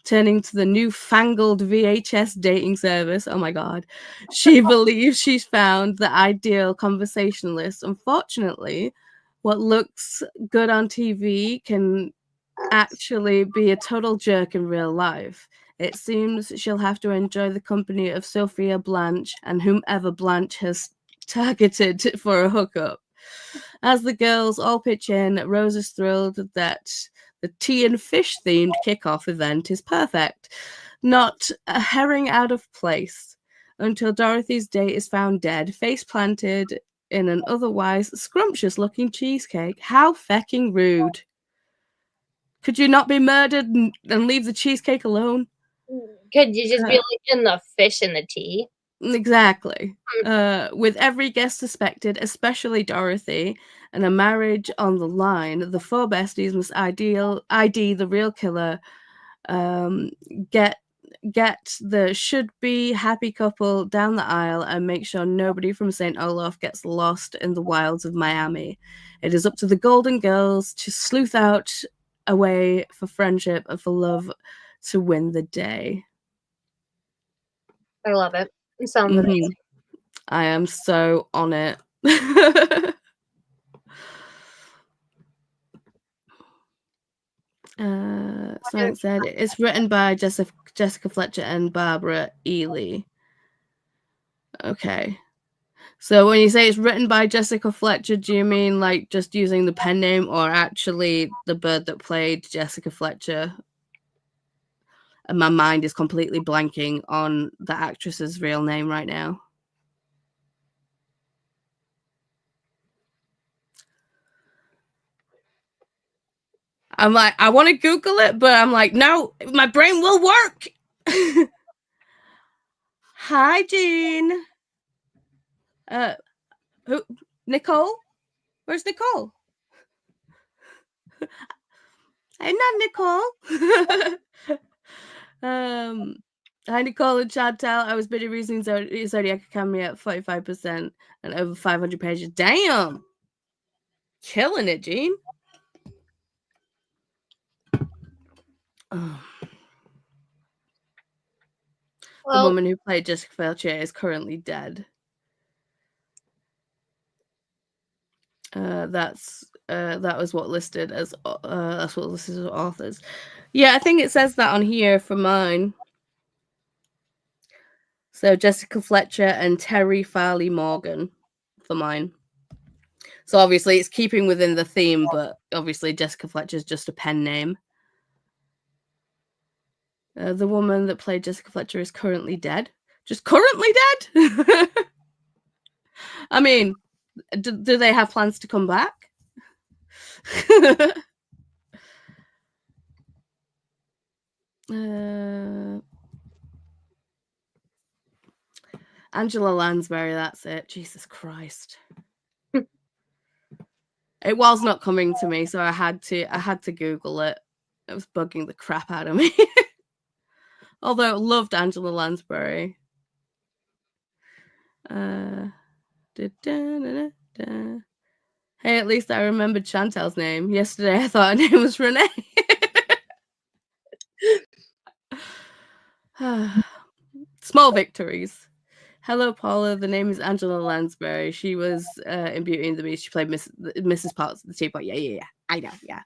Turning to the newfangled VHS dating service, oh my god, she believes she's found the ideal conversationalist. Unfortunately, what looks good on TV can actually be a total jerk in real life. It seems she'll have to enjoy the company of Sophia Blanche and whomever Blanche has targeted for a hookup. As the girls all pitch in, Rose is thrilled that the tea and fish themed kickoff event is perfect. Not a herring out of place. Until Dorothy's date is found dead, face planted in an otherwise scrumptious looking cheesecake. How fecking rude. Could you not be murdered and leave the cheesecake alone? Could you just be, Uh, like, in the fish and the tea? exactly. Mm. With every guest suspected, especially Dorothy, and a marriage on the line, the four besties must ID the real killer, um, get the should-be happy couple down the aisle, and make sure nobody from St. Olaf gets lost in the wilds of Miami. It is up to the Golden Girls to sleuth out a way for friendship and for love to win the day. I love it. It sounds Mhm. amazing. I am so on it. Wonder Someone said it's written by Jessica Fletcher and Barbara Ely. Okay. So when you say it's written by Jessica Fletcher, do you mean like just using the pen name or actually the bird that played Jessica Fletcher? And my mind is completely blanking on the actress's real name right now. I'm like, I want to Google it, but I'm like, no, my brain will work. Hi, Jean. Who? Nicole? Where's Nicole? Hey, not Nicole. Hi, Nicole and Chantal. I was busy reading Zodiac Academy at 45% and over 500 pages. Damn! Killing it, Jean. Oh. The Well, woman who played Jessica Fletcher is currently dead. That was what listed as that's what listed as authors. Yeah, I think it says that on here for mine. So Jessica Fletcher and Terry Farley Morgan for mine. So obviously it's keeping within the theme, but obviously Jessica Fletcher is just a pen name. The woman that played Jessica Fletcher is currently dead. Just currently dead? I mean, do they have plans to come back? Angela Lansbury, that's it. Jesus Christ. It was not coming to me, so I had to Google it. It was bugging the crap out of me. Although I loved Angela Lansbury. Hey, at least I remembered Chantal's name. Yesterday I thought her name was Renee. Small victories. Hello, Paula. The name is Angela Lansbury. She was in Beauty and the Beast. She played Mrs. Potts, the teapot. Yeah. I know, yeah.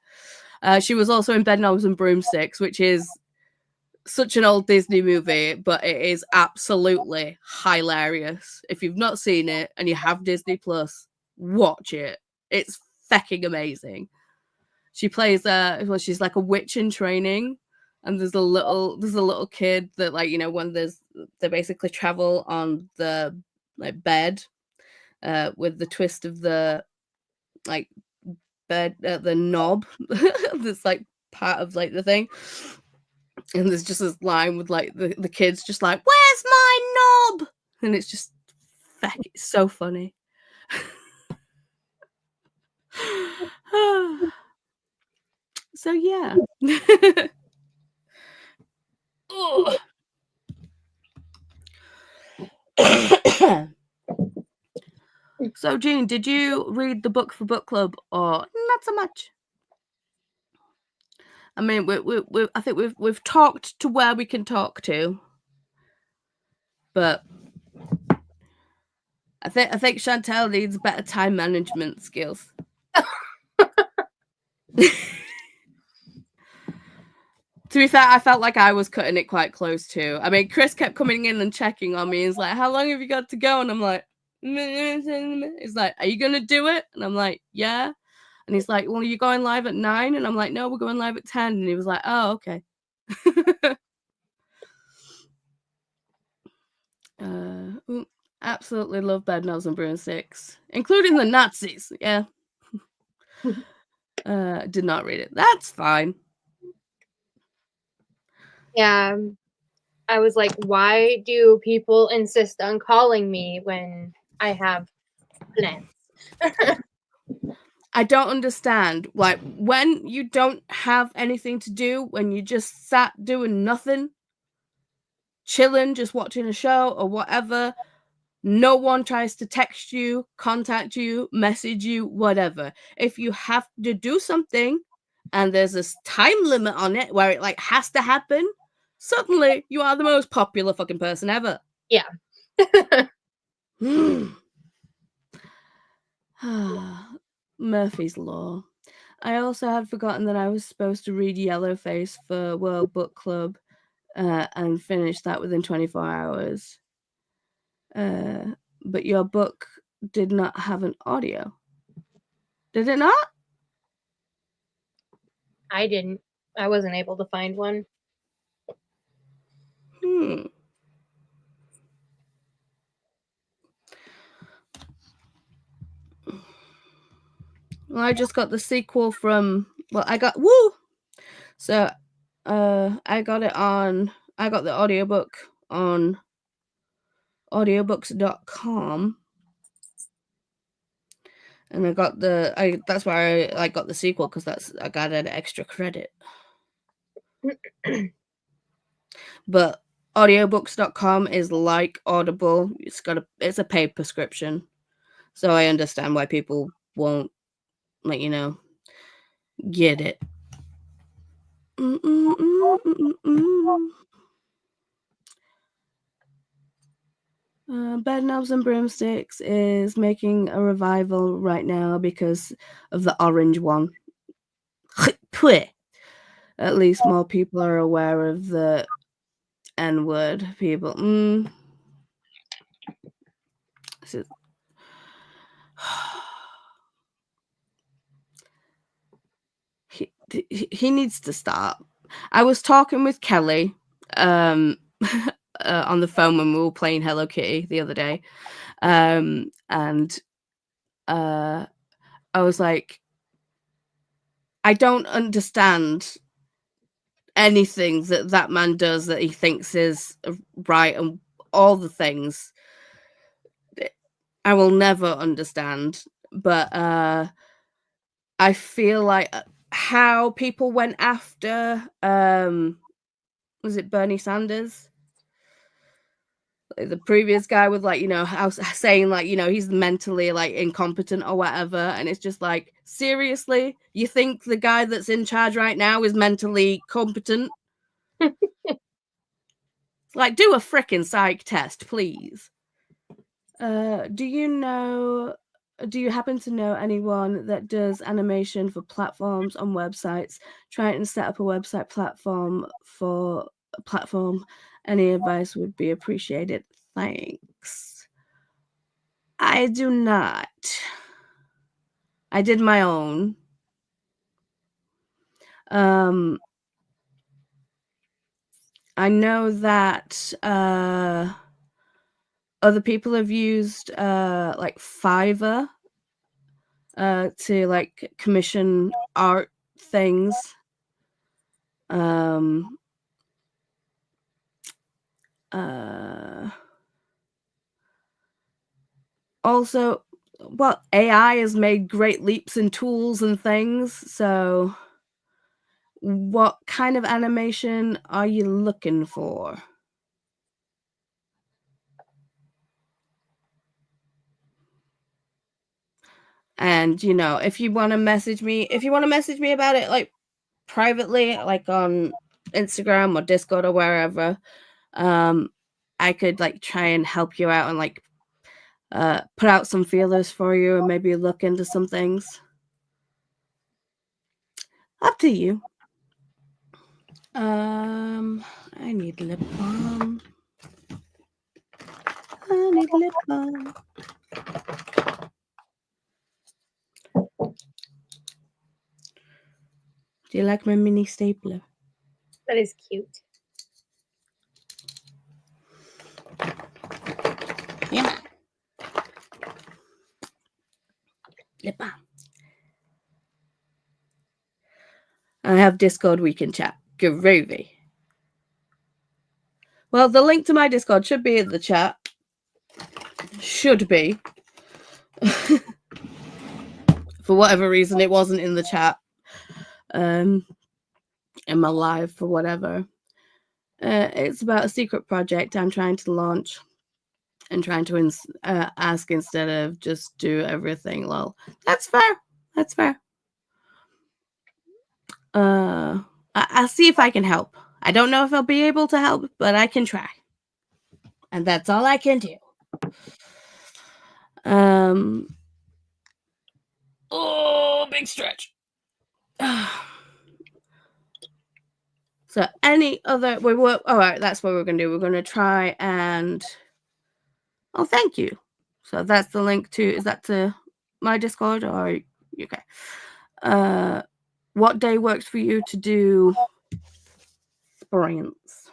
She was also in Bedknobs and Broomsticks, which is such an old Disney movie, but it is absolutely hilarious. If you've not seen it and you have Disney Plus, watch it. It's fucking amazing. She plays she's like a witch in training, and there's a little kid that, like, you know, when they basically travel on the like bed with the twist of the like bed the knob that's like part of like the thing. And there's just this line with like the kids just like, "Where's my knob?" And it's just it's so funny. So yeah. So Jean, did you read the book for book club or not so much? I mean, I think we've talked to where we can talk to, but I think Chantal needs better time management skills. To be fair, I felt like I was cutting it quite close too. I mean, Chris kept coming in and checking on me. He's like, "How long have you got to go?" And I'm like, he's like, "Are you gonna do it?" And I'm like, "Yeah." And he's like, "Well, are you going live at 9?" And I'm like, "No, we're going live at 10." And he was like, "Oh, okay." Absolutely love Bedknobs and Broomsticks, including the Nazis. Yeah. Did not read it. That's fine. yeah. I was like, why do people insist on calling me when I have plans? I don't understand. Like, when you don't have anything to do, when you just sat doing nothing, chilling, just watching a show or whatever, no one tries to text you, contact you, message you, whatever. If you have to do something and there's this time limit on it where it like has to happen, suddenly you are the most popular fucking person ever. Yeah. Murphy's Law. I also had forgotten that I was supposed to read Yellowface for World Book Club and finish that within 24 hours. But your book did not have an audio. Did it not? I didn't. I wasn't able to find one. Well, I just got the sequel from. Well, I got woo. So, I got the audiobook on audiobooks.com, and that's why I got the sequel, because I got an extra credit. But audiobooks.com is like Audible. It's a paid prescription. So I understand why people won't, like, get it. Bedknobs and Broomsticks is making a revival right now because of the orange one. At least more people are aware of the N-word. People. He needs to stop. I was talking with Kelly on the phone when we were playing Hello Kitty the other day, and I was like, I don't understand anything that man does that he thinks is right, and all the things I will never understand. But I feel like how people went after was it Bernie Sanders? The previous guy with, like, how saying, like, he's mentally, like, incompetent or whatever, and it's just like, seriously, you think the guy that's in charge right now is mentally competent? Like, do a frickin' psych test, please. Do you happen to know anyone that does animation for platforms on websites, trying to set up a website platform for a platform? Any advice would be appreciated. Thanks. I do not. I did my own. I know that other people have used like Fiverr to, like, commission art things. Also, well, AI has made great leaps in tools and things, so what kind of animation are you looking for? And, if you wanna message me about it, like, privately, like, on Instagram or Discord or wherever, I could, like, try and help you out and, like, put out some feelers for you and maybe look into some things. Up to you. I need lip balm. I need lip balm. Do you like my mini stapler? That is cute. Yeah. Lip balm. I have Discord, we can chat. Groovy. Well, the link to my Discord should be in the chat. Should be. For whatever reason, it wasn't in the chat. In my live for whatever. It's about a secret project I'm trying to launch and trying to ask instead of just do everything. Lol. That's fair. That's fair. I'll see if I can help. I don't know if I'll be able to help, but I can try. And that's all I can do. Oh, big stretch. So any other we were all right, that's what we're gonna do. We're gonna try and oh, thank you. So that's the link to is that to my Discord or okay. What day works for you to do sprints?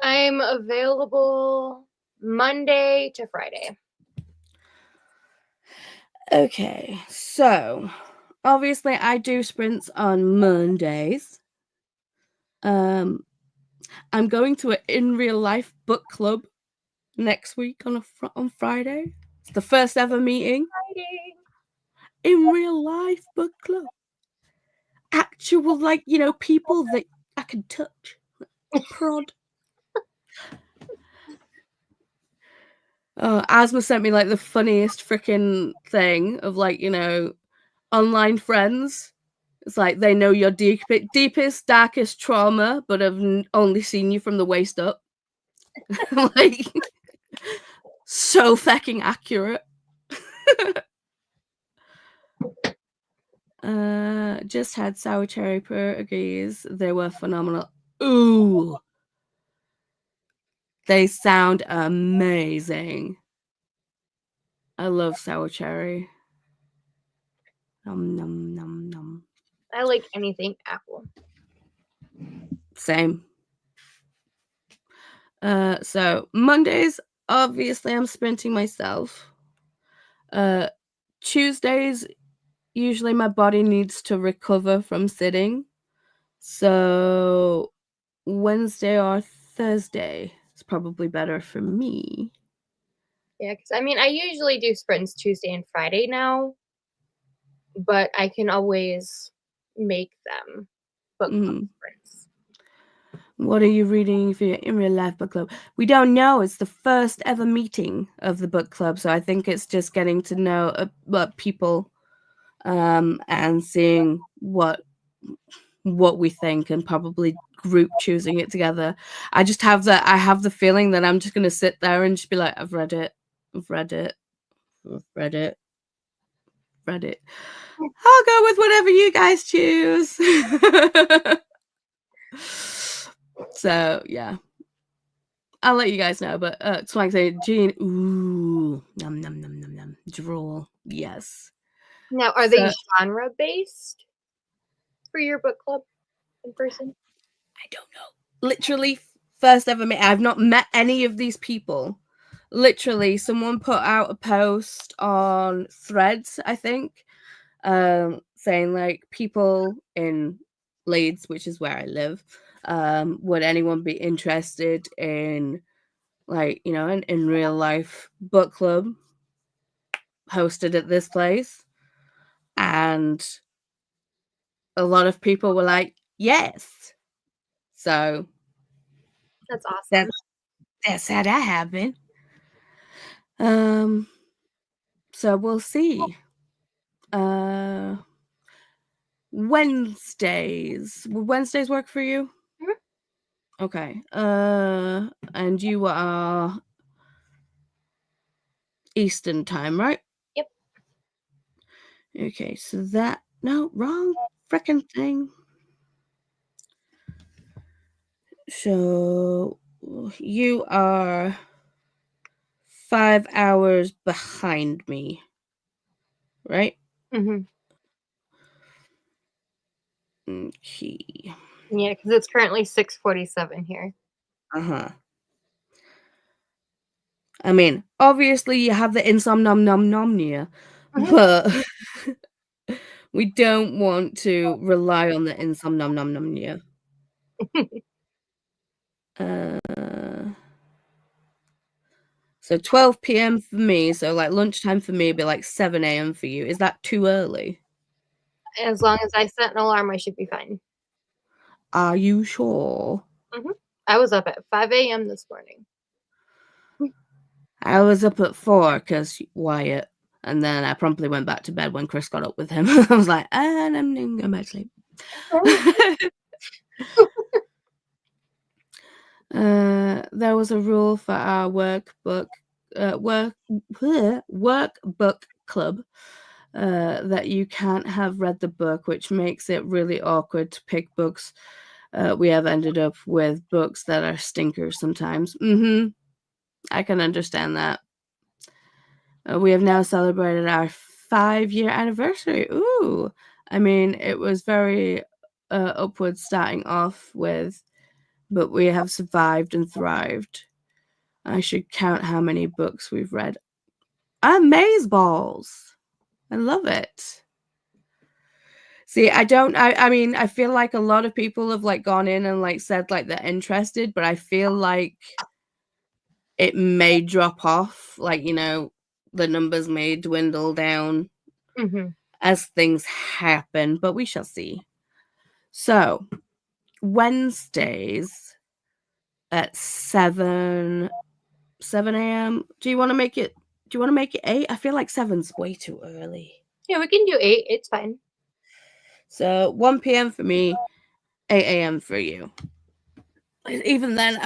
I'm available Monday to Friday. Okay, so obviously I do sprints on Mondays. I'm going to an in real life book club next week on Friday. It's the first ever meeting. Friday. In real life book club. Actual, like, people that I can touch. Prod. Asma sent me like the funniest freaking thing of like, online friends. It's like they know your deepest, darkest trauma, but have only seen you from the waist up. Like, so fucking accurate. Just had sour cherry pierogies. They were phenomenal. Ooh. They sound amazing. I love sour cherry. Nom nom nom nom. I like anything apple. Same. So Mondays, obviously I'm sprinting myself. Tuesdays, usually my body needs to recover from sitting. So Wednesday or Thursday is probably better for me. Yeah, because I usually do sprints Tuesday and Friday now, but I can always make them book club sprints. What are you reading for your in real life book club? We don't know. It's the first ever meeting of the book club, so I think it's just getting to know people, and seeing what we think, and probably group choosing it together. I have the feeling that I'm just gonna sit there and just be like, I've read it. I'll go with whatever you guys choose. So yeah, I'll let you guys know. But Swag saying Jean, ooh, num num num num num, drool. Yes. Now, are they genre based for your book club in person? I don't know. Literally, first ever meet. I've not met any of these people. Literally, someone put out a post on Threads, I think, saying like people in Leeds, which is where I live, would anyone be interested in like, an in real life book club hosted at this place? And a lot of people were like, yes. So That's awesome. that's how that happened. So we'll see. Wednesdays. Will Wednesdays work for you? Mhm. Okay. And you are Eastern time, right? Yep. Okay, so wrong freaking thing. So you are 5 hours behind me, right? Mhm. Okay. Yeah, because it's currently 6:47 here. Uh-huh. I mean, obviously you have the insomnia, Mhm. but we don't want to rely on the insomnia. So 12 p.m. for me. So like lunchtime for me would be like 7 a.m. for you. Is that too early? As long as I set an alarm, I should be fine. Are you sure? Mhm. I was up at 5 AM this morning. I was up at 4 because Wyatt, and then I promptly went back to bed when Chris got up with him. I was like, and I'm going back to sleep. There was a rule for our workbook club that you can't have read the book, which makes it really awkward to pick books. We have ended up with books that are stinkers sometimes. I can understand that. We have now celebrated our 5-year anniversary. Ooh, I mean, it was very upward starting off with, but we have survived and thrived. I should count how many books we've read. Amaze balls. I love it. See, I mean, I feel like a lot of people have like gone in and like said like they're interested, but I feel like it may drop off. Like, the numbers may dwindle down Mhm. as things happen, but we shall see. So, Wednesdays at 7 a.m. Do you want to make it 8? I feel like 7's way too early. Yeah, we can do 8, it's fine. So 1 p.m. for me, 8 a.m. for you. Even then,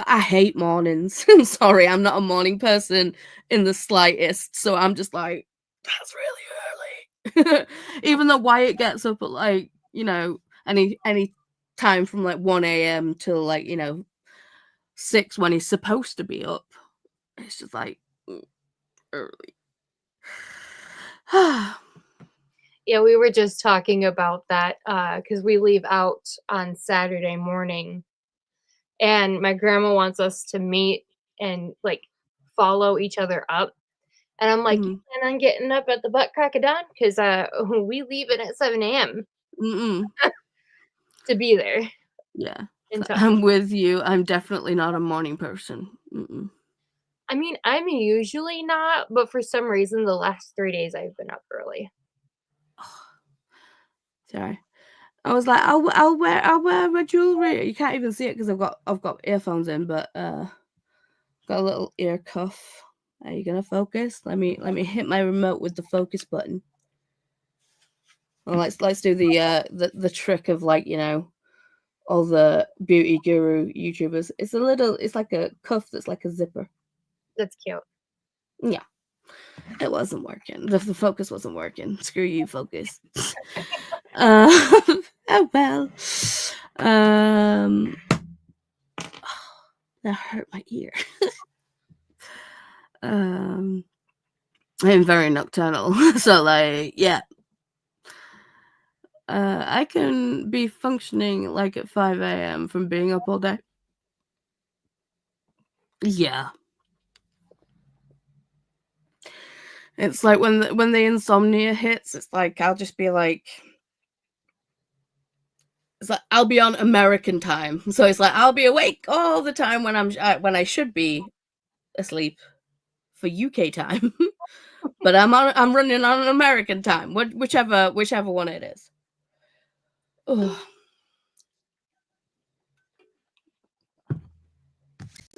I hate mornings. I'm sorry, I'm not a morning person in the slightest. So I'm just like, that's really early. Even though Wyatt gets up at like, any time from like 1 a.m. till like, 6 when he's supposed to be up. It's just like early. Yeah, we were just talking about that, because we leave out on Saturday morning, and my grandma wants us to meet and, like, follow each other up, and I'm like, "You Mhm. plan on getting up at the butt crack of dawn? 'Cause, we leave it at 7 AM Mm-mm. to be there Yeah. in time." I'm with you. I'm definitely not a morning person. Mm-mm. I mean, I'm usually not, but for some reason, the last 3 days I've been up early. Sorry. I was like, I'll wear my jewelry. You can't even see it because I've got earphones in, but got a little ear cuff. Are you gonna focus? Let me hit my remote with the focus button. Well, let's do the trick of like all the beauty guru YouTubers. It's like a cuff that's like a zipper. That's cute. Yeah, it wasn't working. The focus wasn't working. Screw you, focus. Uh, oh well. Um, that hurt my ear. I'm very nocturnal, so like yeah. I can be functioning like at 5 a.m. from being up all day. Yeah. It's like when the insomnia hits, it's like I'll just be like it's like I'll be on American time. So it's like I'll be awake all the time when I should be asleep for UK time. But I'm running on American time, whichever one it is. Ugh.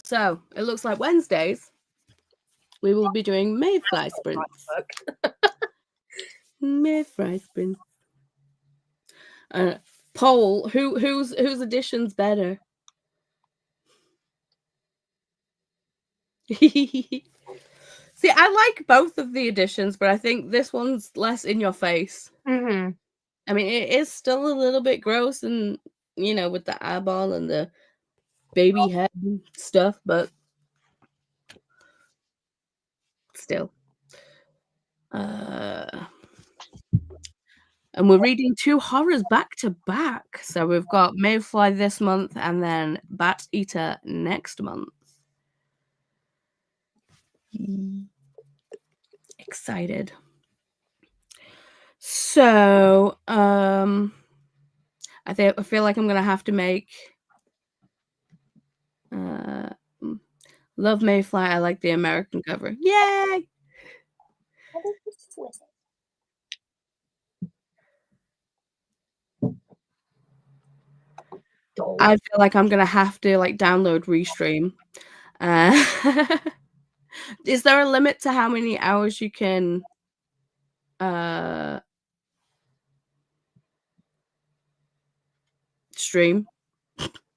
So it looks like Wednesdays we will be doing Mayfly sprints. Book. Mayfly sprints. Poll, whose edition's better? See, I like both of the editions, but I think this one's less in your face. Mhm. I mean, it is still a little bit gross and with the eyeball and the baby head and stuff, but still. And we're reading 2 horrors back to back. So we've got Mayfly this month and then Bat Eater next month. Excited. So, I feel like I'm gonna have to make Love Mayfly. I like the American cover. Yay! What is this with it? I feel like I'm gonna have to like download Restream. Is there a limit to how many hours you can stream?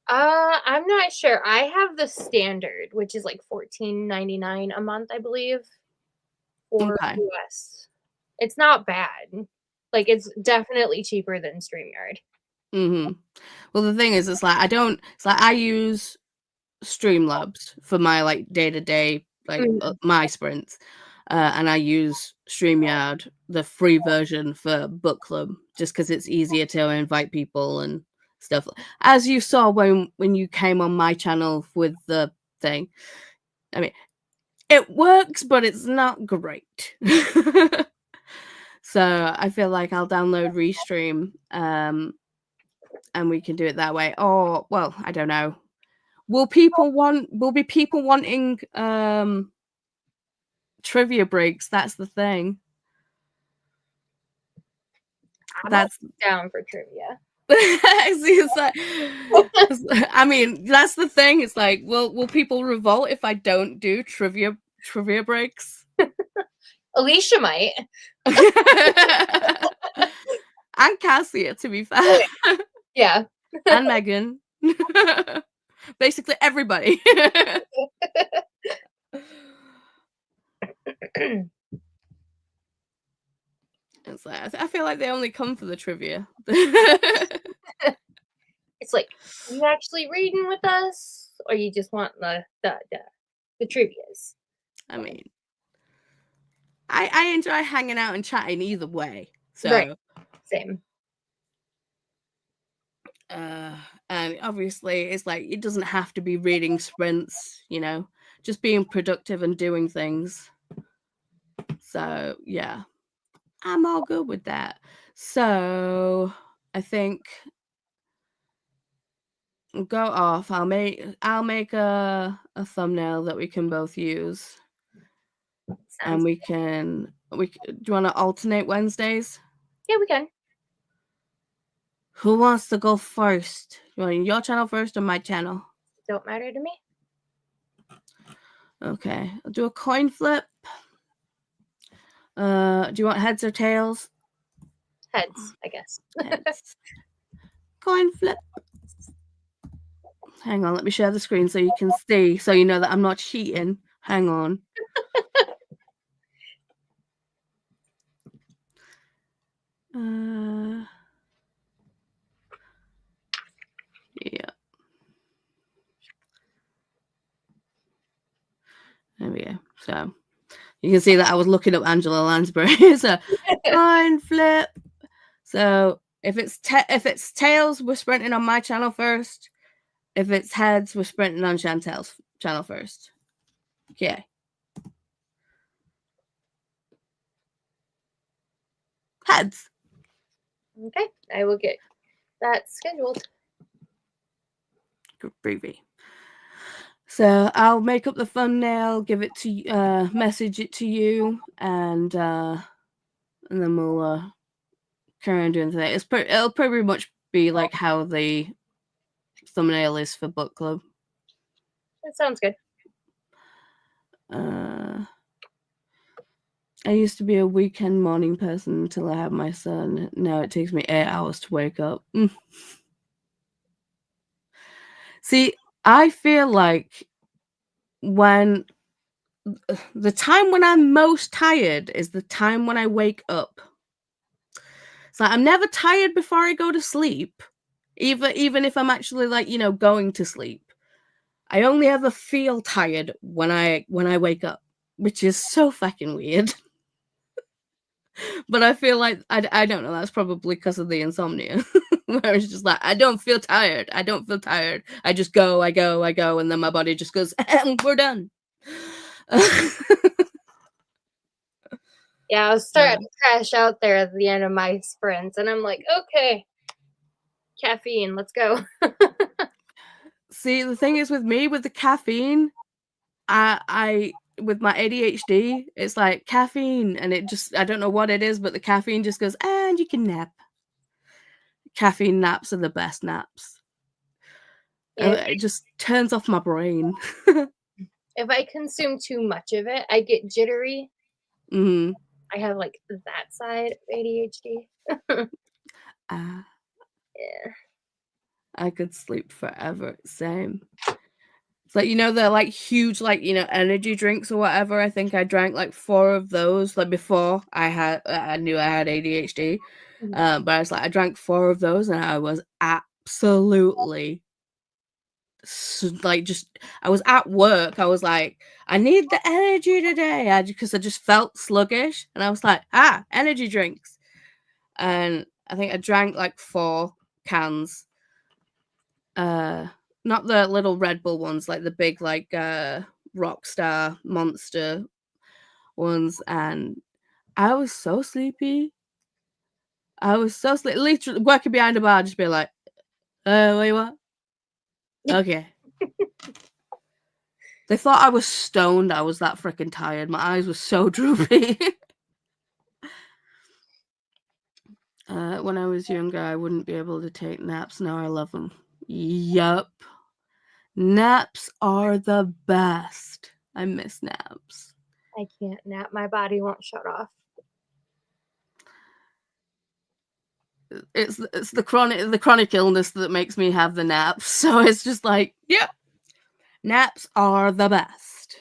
I'm not sure. I have the standard, which is like $14.99 a month, I believe, for Okay. US. It's not bad. Like, it's definitely cheaper than StreamYard. Well, the thing is, it's like I use Streamlabs for my like day-to-day like my sprints, and I use StreamYard, the free version, for book club, just because it's easier to invite people and stuff. As you saw when you came on my channel with the thing, I mean, it works, but it's not great. So I feel like I'll download Restream, and we can do it that way. Or, well, I don't know. Will be people wanting trivia breaks? That's the thing. I'm down for trivia. It's like, I mean, that's the thing. It's like, will people revolt if I don't do trivia breaks? Alicia might. And Cassia, to be fair. Yeah. And Megan. Basically everybody. It's like, I feel like they only come for the trivia. It's like, you actually reading with us, or you just want the trivias? I mean, I enjoy hanging out and chatting either way. So right, same. And obviously it's like it doesn't have to be reading sprints, just being productive and doing things. So yeah, I'm all good with that. So I think go off. I'll make a thumbnail that we can both use. And we do you want to alternate Wednesdays? Yeah, we can. Who wants to go first? You want your channel first or my channel? Don't matter to me. Okay, I'll do a coin flip. Do you want heads or tails? Heads, I guess. Heads. Coin flip. Hang on, let me share the screen so you can see, so you know that I'm not cheating. Hang on. Yeah. There we go. So you can see that I was looking up Angela Lansbury. So coin flip. So if it's tails, we're sprinting on my channel first. If it's heads, we're sprinting on Chantel's channel first. Okay. Heads. Okay, I will get that scheduled. Groovy. So I'll make up the thumbnail, give it to message it to you, and then we'll carry on doing that. It'll pretty much be like how the thumbnail is for book club. That sounds good. I used to be a weekend morning person until I had my son. Now it takes me 8 hours to wake up. See, I feel like when the time when I'm most tired is the time when I wake up. It's like I'm never tired before I go to sleep, even if I'm actually like, going to sleep. I only ever feel tired when I wake up, which is so fucking weird. But I feel like I don't know, that's probably because of the insomnia. Where it's just like I don't feel tired. I just go, and then my body just goes, we're done. Yeah, I was starting to crash out there at the end of my sprints, and I'm like, okay, caffeine, let's go. See, the thing is with me, with the caffeine, I with my ADHD, it's like caffeine, and it just, I don't know what it is, but the caffeine just goes, and you can nap. Caffeine naps are the best naps. Yeah, It just turns off my brain. if I consume too much of it, I get jittery. Mm. I have, like, that side of ADHD. Uh, Yeah. I could sleep forever. Same. It's like, you know, the like huge, like, you know, energy drinks or whatever. I think I drank like 4 of those, like before I knew I had ADHD. Mhm. But I was like, I drank 4 of those and I was absolutely like, just, I was at work. I was like, I need the energy today. Because I just felt sluggish, and I was like, energy drinks. And I think I drank like 4 cans. Not the little Red Bull ones, like the big, like Rockstar Monster ones, and I was so sleepy. I was so sleepy. Literally working behind a bar, just be like, wait, what? Okay. They thought I was stoned. I was that freaking tired. My eyes were so droopy. When I was younger, I wouldn't be able to take naps. Now I love them. Yup. Naps are the best. I miss naps. I can't nap. My body won't shut off. It's the chronic illness that makes me have the naps. So it's just like, yep, naps are the best.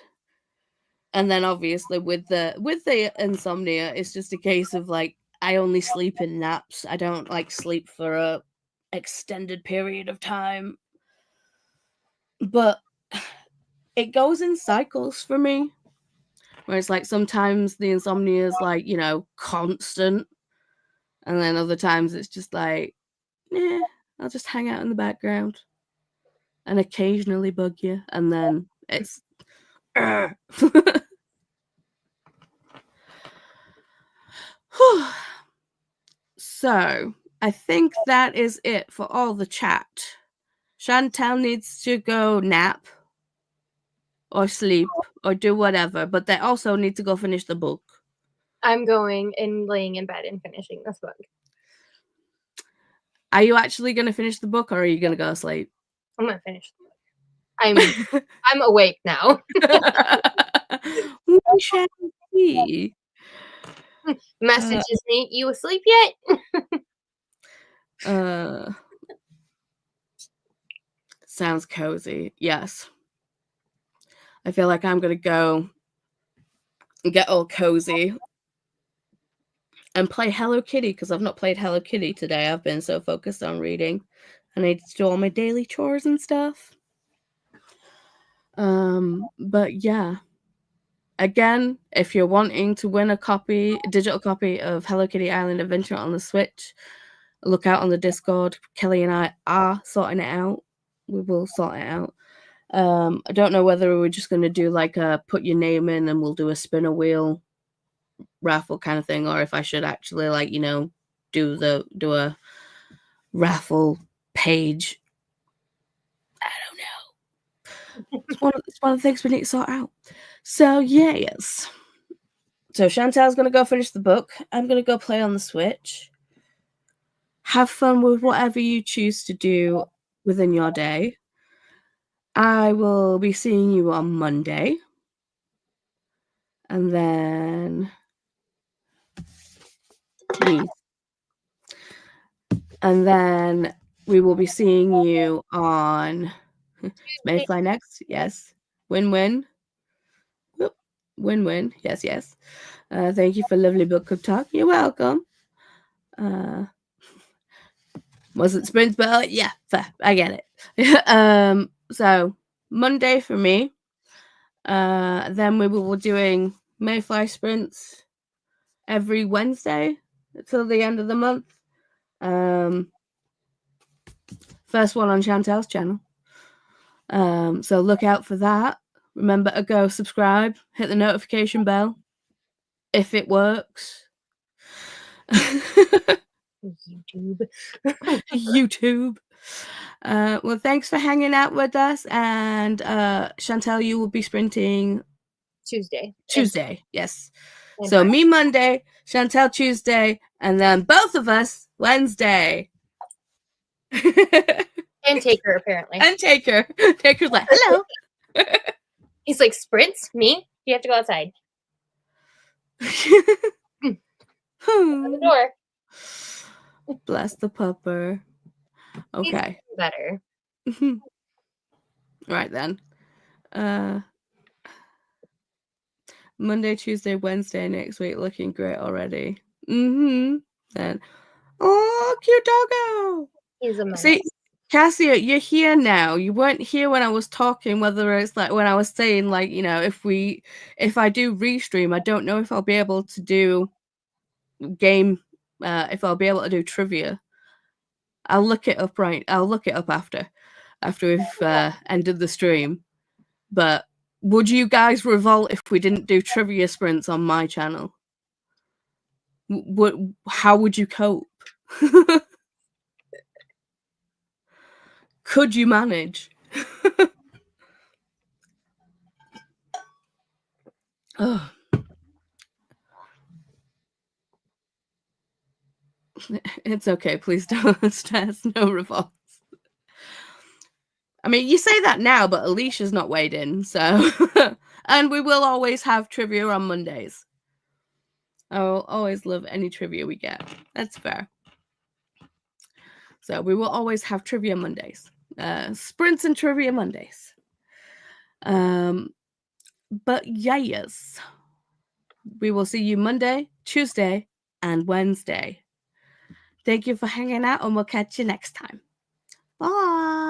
And then obviously with the insomnia, it's just a case of like, I only sleep in naps. I don't like sleep for a extended period of time. But it goes in cycles for me, where it's like sometimes the insomnia is like, you know, constant, and then other times it's just like, I'll just hang out in the background and occasionally bug you, and then it's So I think that is it for all the chat. Chantal needs to go nap or sleep or do whatever, but they also need to go finish the book. I'm going and laying in bed and finishing this book. Are you actually going to finish the book, or are you going to go to sleep? I'm gonna finish the book. I'm awake now. We shall see. Messages me, "You asleep yet?" Sounds cozy. Yes. I feel like I'm going to go and get all cozy and play Hello Kitty, because I've not played Hello Kitty today. I've been so focused on reading. I need to do all my daily chores and stuff. But yeah. Again, if you're wanting to win a digital copy of Hello Kitty Island Adventure on the Switch, look out on the Discord. Kelly and I are sorting it out. We will sort it out. I don't know whether we're just going to do like a put your name in and we'll do a spinner wheel raffle kind of thing, or if I should actually, like, you know, do a raffle page. I don't know. It's one of the things we need to sort out. So yes. So Chantal's gonna go finish the book. I'm gonna go play on the Switch. Have fun with whatever you choose to do within your day. I will be seeing you on Monday. And then we will be seeing you on Mayfly next. Yes. Win-win. Win-win. Yes, yes. Thank you for lovely book club talk. You're welcome. Wasn't sprints, but yeah, fair. I get it. So Monday for me. Then we will be doing Mayfly sprints every Wednesday until the end of the month. First one on Chantal's channel. So look out for that. Remember to go subscribe, hit the notification bell if it works. YouTube. YouTube. Well, thanks for hanging out with us. And Chantel, you will be sprinting Tuesday. Yes. So me Monday, Chantel Tuesday, and then both of us Wednesday. And Taker, apparently. And Taker. Taker's like, hello. He's like, sprints? Me? You have to go outside. Open the door. Bless the pupper. Okay. He's better. Right then. Monday, Tuesday, Wednesday next week looking great already. Then oh, cute doggo. He's a menace. See, Cassia, you're here now. You weren't here when I was talking, whether it's like when I was saying, like, you know, if I do restream, I don't know if I'll be able to do game, if I'll be able to do trivia. I'll look it up after we've ended the stream. But would you guys revolt if we didn't do trivia sprints on my channel? How would you cope? Could you manage? Oh. It's okay. Please don't stress. No revolts. I mean, you say that now, but Alicia's not weighed in, so... And we will always have trivia on Mondays. I will always love any trivia we get. That's fair. So we will always have trivia Mondays. Sprints and trivia Mondays. But yes. We will see you Monday, Tuesday, and Wednesday. Thank you for hanging out, and we'll catch you next time. Bye.